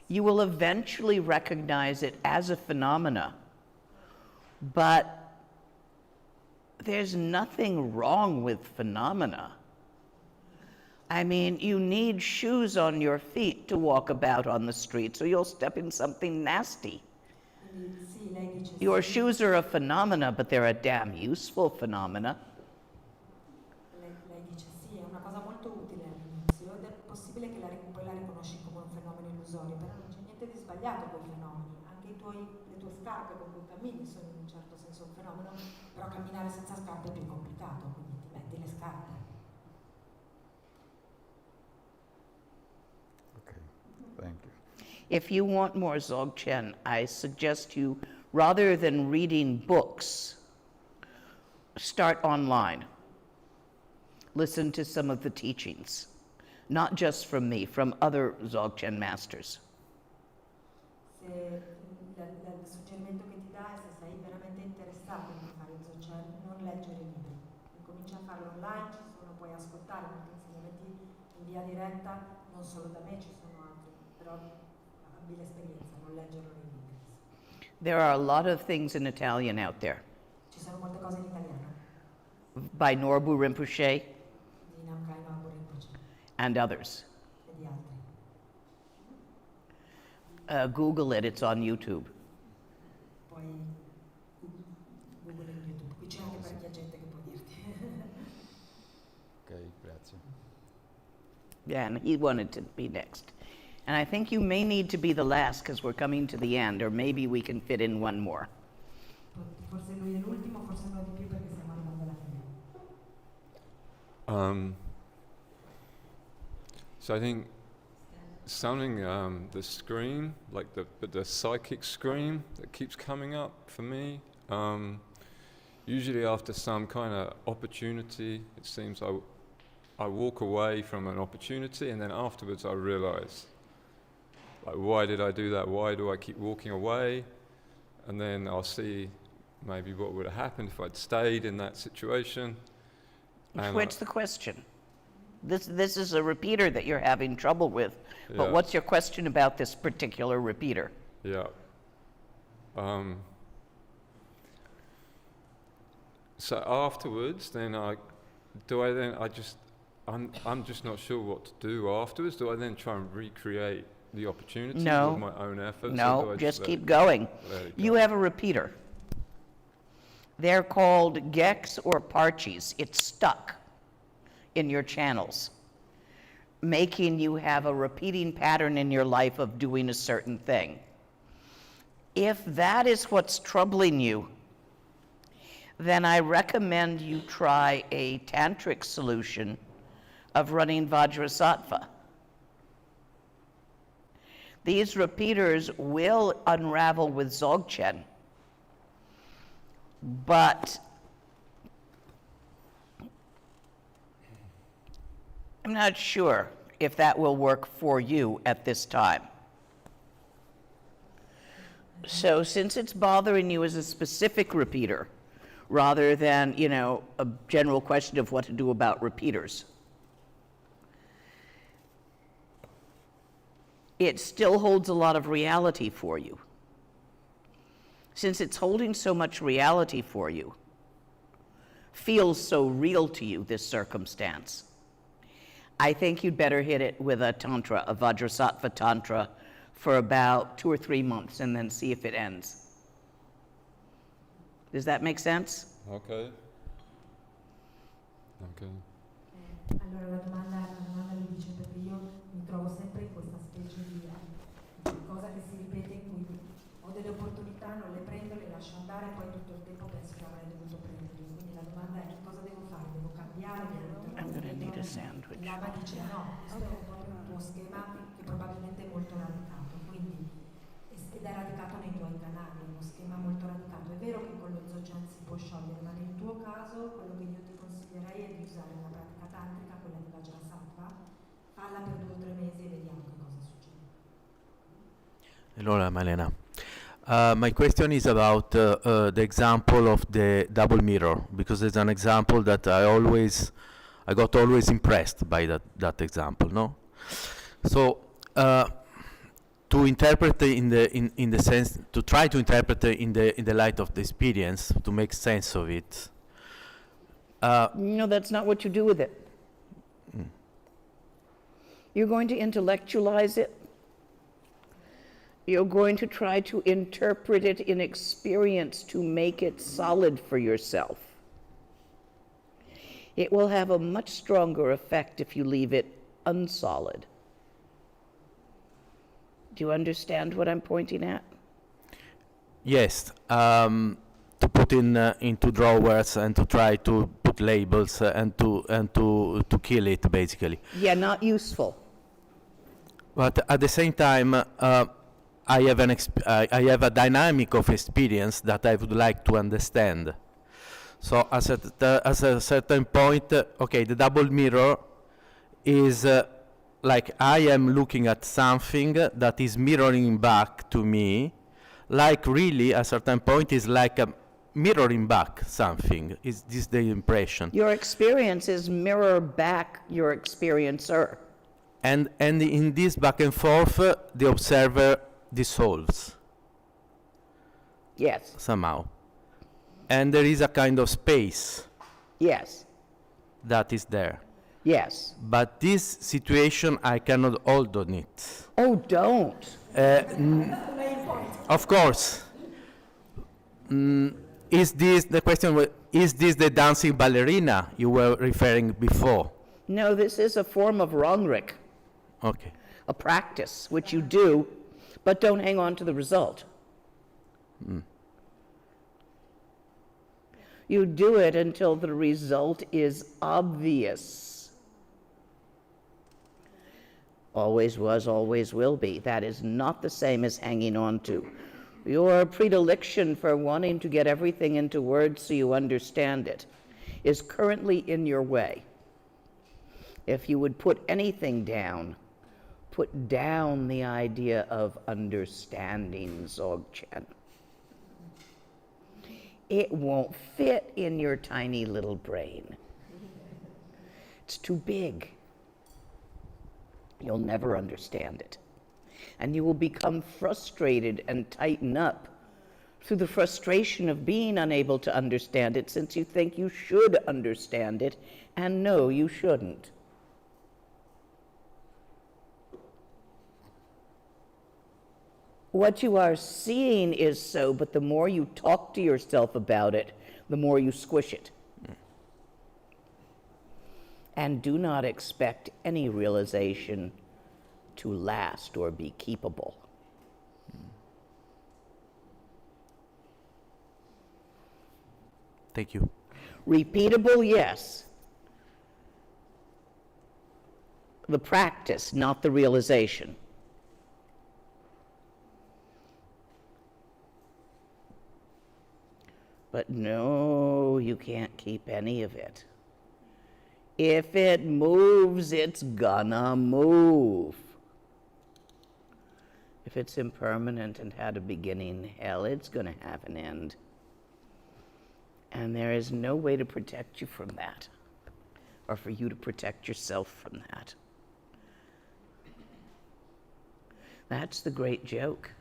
You will eventually recognize it as a phenomena, but there's nothing wrong with phenomena. I mean, you need shoes on your feet to walk about on the street, so you'll step in something nasty. Quindi sì, lei dice Your sì, shoes are a phenomena, but they're a damn useful phenomena. lei dice sì, è una cosa molto utile all'inizio ed è possibile che poi la riconosci come un fenomeno illusorio, però non c'è niente di sbagliato con i fenomeni, anche le tue scarpe con cui cammini sono in un certo senso un fenomeno, però camminare senza scarpe è più complicato, quindi ti metti le scarpe. Okay, thank you. If you want more Dzogchen, I suggest you, rather than reading books, start online. Listen to some of the teachings, not just from me, from other Dzogchen masters. Se il suggerimento che ti dà è se sei veramente interessato in fare il Dzogchen, non leggere libri, comincia a farlo online, puoi ascoltare molti insegnamenti in via diretta, non solo da me, ci sono altri, però abbi l'esperienza, non leggerlo nei libri. There are a lot of things in Italian out there, Ci sono molte cose in italiano, by Norbu Rinpoche di Namkhai Ngabo Rinpoche and others. e di altri. Google it, it's on YouTube. Poi Google e YouTube, qui c'è parecchia gente che può dirti. Ok, grazie. Yeah, and he wanted to be next. And I think you may need to be the last because we're coming to the end, or maybe we can fit in one more. Forse lui è l'ultimo, forse uno di più perché stiamo arrivando alla fine. So I think something, the scream, like the psychic scream that keeps coming up for me, usually after some kind of opportunity, it seems I walk away from an opportunity and then afterwards I realize, like, why did I do that? Why do I keep walking away? And then I'll see maybe what would have happened if I'd stayed in that situation. And What's the question? This is a repeater that you're having trouble with, but Yeah. what's your question about this particular repeater? Yeah. So afterwards, then I'm just not sure what to do afterwards. Do I then try and recreate the opportunity No. with my own efforts? or No, do I just let keep going. let it You go? have a repeater. They're called gex or parches. It's stuck in your channels, making you have a repeating pattern in your life of doing a certain thing. If that is what's troubling you, then I recommend you try a tantric solution of running Vajrasattva. These repeaters will unravel with Dzogchen, but I'm not sure if that will work for you at this time. So since it's bothering you as a specific repeater, rather than, a general question of what to do about repeaters, it still holds a lot of reality for you. Since it's holding so much reality for you, feels so real to you, this circumstance, I think you'd better hit it with a tantra, a Vajrasattva tantra, for about 2 or 3 months and then see if it ends. Does that make sense? Okay. Allora la domanda lui dice perché io mi trovo sempre in questa specie di cosa che si ripete in cui ho delle opportunità, non le prendo, le lascio andare e poi tutto il tempo penso che avrei dovuto prenderle. Quindi la domanda è che cosa devo fare? Devo cambiare? I'm gonna need a sandwich. Lama dice no, questo è proprio un tuo schema che probabilmente è molto radicato, quindi ed è radicato nei tuoi canali, è uno schema molto radicato. È vero che con lo Dzogchen si può sciogliere, ma nel tuo caso quello che io ti consiglierei è di usare una pratica tantrica, quella di Vajrasattva, falla per 2 o 3 mesi e vediamo che cosa succede. Hello, Malena. My question is about the example of the double mirror, because it's an example that I got always impressed by that example, no? So, to interpret in the sense, to try to interpret in the light of the experience, to make sense of it. No, that's not what you do with it. You're going to intellectualize it. You're going to try to interpret it in experience to make it solid for yourself. It will have a much stronger effect if you leave it unsolid. Do you understand what I'm pointing at? Yes, to put into drawers and to try to put labels and to kill it, basically. Yeah, not useful. But at the same time, I have a dynamic of experience that I would like to understand. So as a certain point, okay, the double mirror is like I am looking at something that is mirroring back to me, like really at a certain point is like a mirroring back something. Is this the impression? Your experiences mirror back your experiencer. And in this back and forth, the observer dissolves. Yes. Somehow. And there is a kind of space. Yes. That is there. Yes. But this situation, I cannot hold on it. Oh, don't. Of course. is this the question? Is this the dancing ballerina you were referring before? No, this is a form of Rongrik, Okay. a practice which you do, but don't hang on to the result. You do it until the result is obvious. Always was, always will be. That is not the same as hanging on to. Your predilection for wanting to get everything into words so you understand it is currently in your way. If you would put anything down, put down the idea of understanding Dzogchen. It won't fit in your tiny little brain. It's too big. You'll never understand it. And you will become frustrated and tighten up through the frustration of being unable to understand it, since you think you should understand it, and no, you shouldn't. What you are seeing is so, but the more you talk to yourself about it, the more you squish it. And do not expect any realization to last or be keepable. Thank you. Repeatable, yes. The practice, not the realization. But no, you can't keep any of it. If it moves, it's gonna move. If it's impermanent and had a beginning, hell, it's gonna have an end. And there is no way to protect you from that, or for you to protect yourself from that. That's the great joke.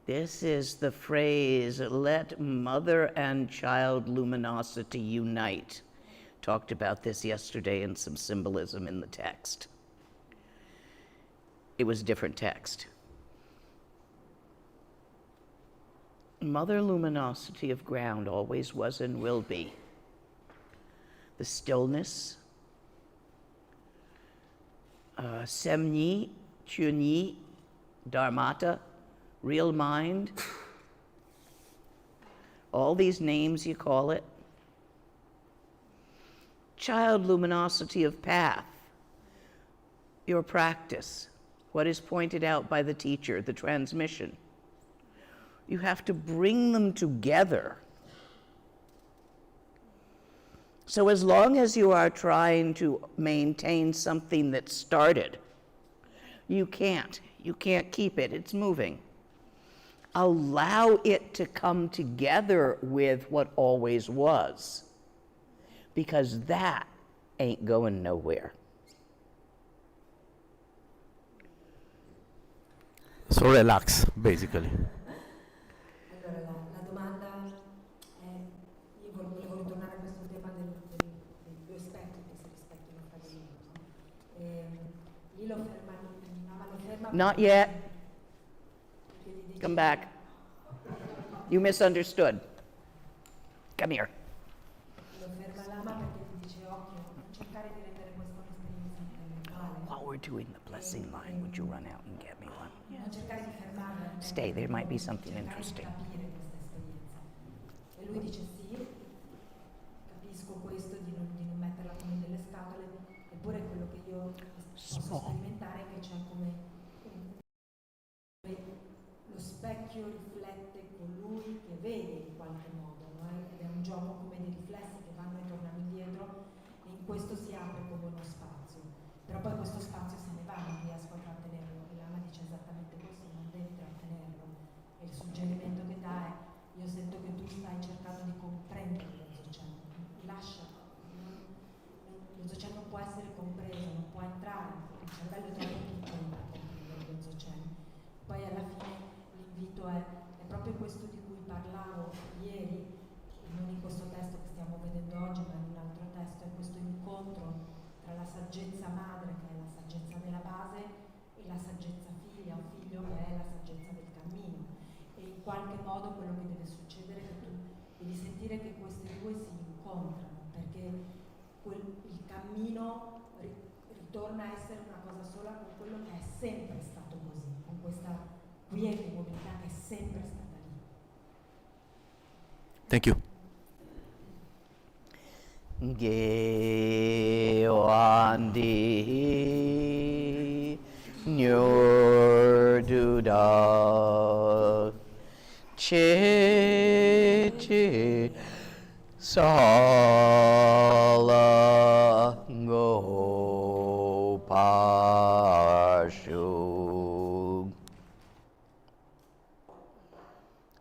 This is the phrase, let mother and child luminosity unite. Talked about this yesterday in some symbolism in the text. It was a different text. Mother luminosity of ground always was and will be. The stillness, semni, chuni, dharmata, real mind, all these names you call it. Child luminosity of path, your practice, what is pointed out by the teacher, the transmission. You have to bring them together. So as long as you are trying to maintain something that started, you can't keep it, it's moving. Allow it to come together with what always was, because that ain't going nowhere. So relax, basically. Allora, la domanda è, io volevo ritornare a questo tema dei due specchi che si rispecchiano fra di loro. Lì lo ferma, Not yet. Come back. You misunderstood. Come here. Lo ferma Lama perché ti dice, occhio, non cercare di rendere questa un'esperienza intellettuale. While we're doing the blessing line, would you run out and get me one? Non cercare di fermarla. Stay, there might be something cercare interesting. di capire questa esperienza. E lui dice sì, capisco questo di non metterla come delle scatole, eppure quello che io posso sperimentare è che c'è come lo specchio riflette colui che vede in qualche modo, no? Ed è un gioco come dei riflessi che vanno e tornano indietro, e in questo si apre come uno spazio, però poi questo spazio se ne va, non riesco a trattenerlo. E Lama dice esattamente così, non devi trattenerlo, e il suggerimento che dà è, io sento che tu stai cercando di comprendere lo Dzogchen, lascia, lo Dzogchen non può essere compreso, non può entrare, il cervello è troppo piccolo per comprendere lo Dzogchen. Poi alla fine l'invito è proprio questo di cui parlavo ieri, non in questo testo che stiamo vedendo oggi, ma in un altro testo, è questo incontro tra la saggezza madre, che è la saggezza della base, e la saggezza figlia, o figlio, che è la in qualche modo quello che deve succedere è che tu devi sentire che queste due si incontrano, perché il cammino ritorna a essere una cosa sola con quello che è sempre stato così, con questa quiete mobilità che è sempre stata lì. Thank you. Gewandi Nyurduda Chi Chi Sala Gopashu.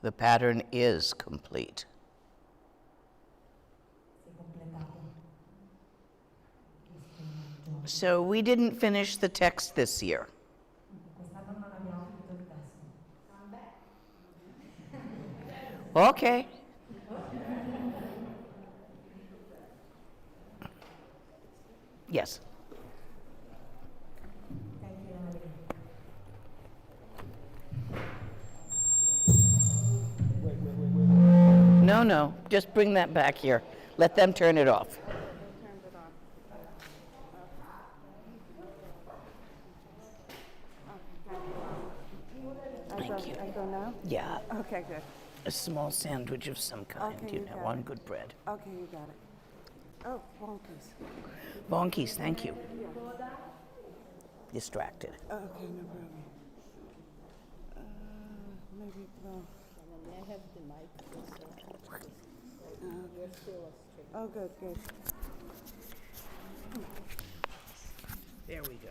The pattern is complete. So we didn't finish the text this year. Quest'anno non abbiamo finito il testo. Okay. Yes. Thank you, Emily. No, no, just bring that back here. Let them turn it off. Thank you. I go now? Yeah, Okay, good. a small sandwich of some kind, Okay, you you know, got on it. good bread. Okay, you got it. Oh, wonkies. Bonkies, thank you. Distracted. Okay, no problem. Maybe, well. I have the mic. Oh, good, good. There we go.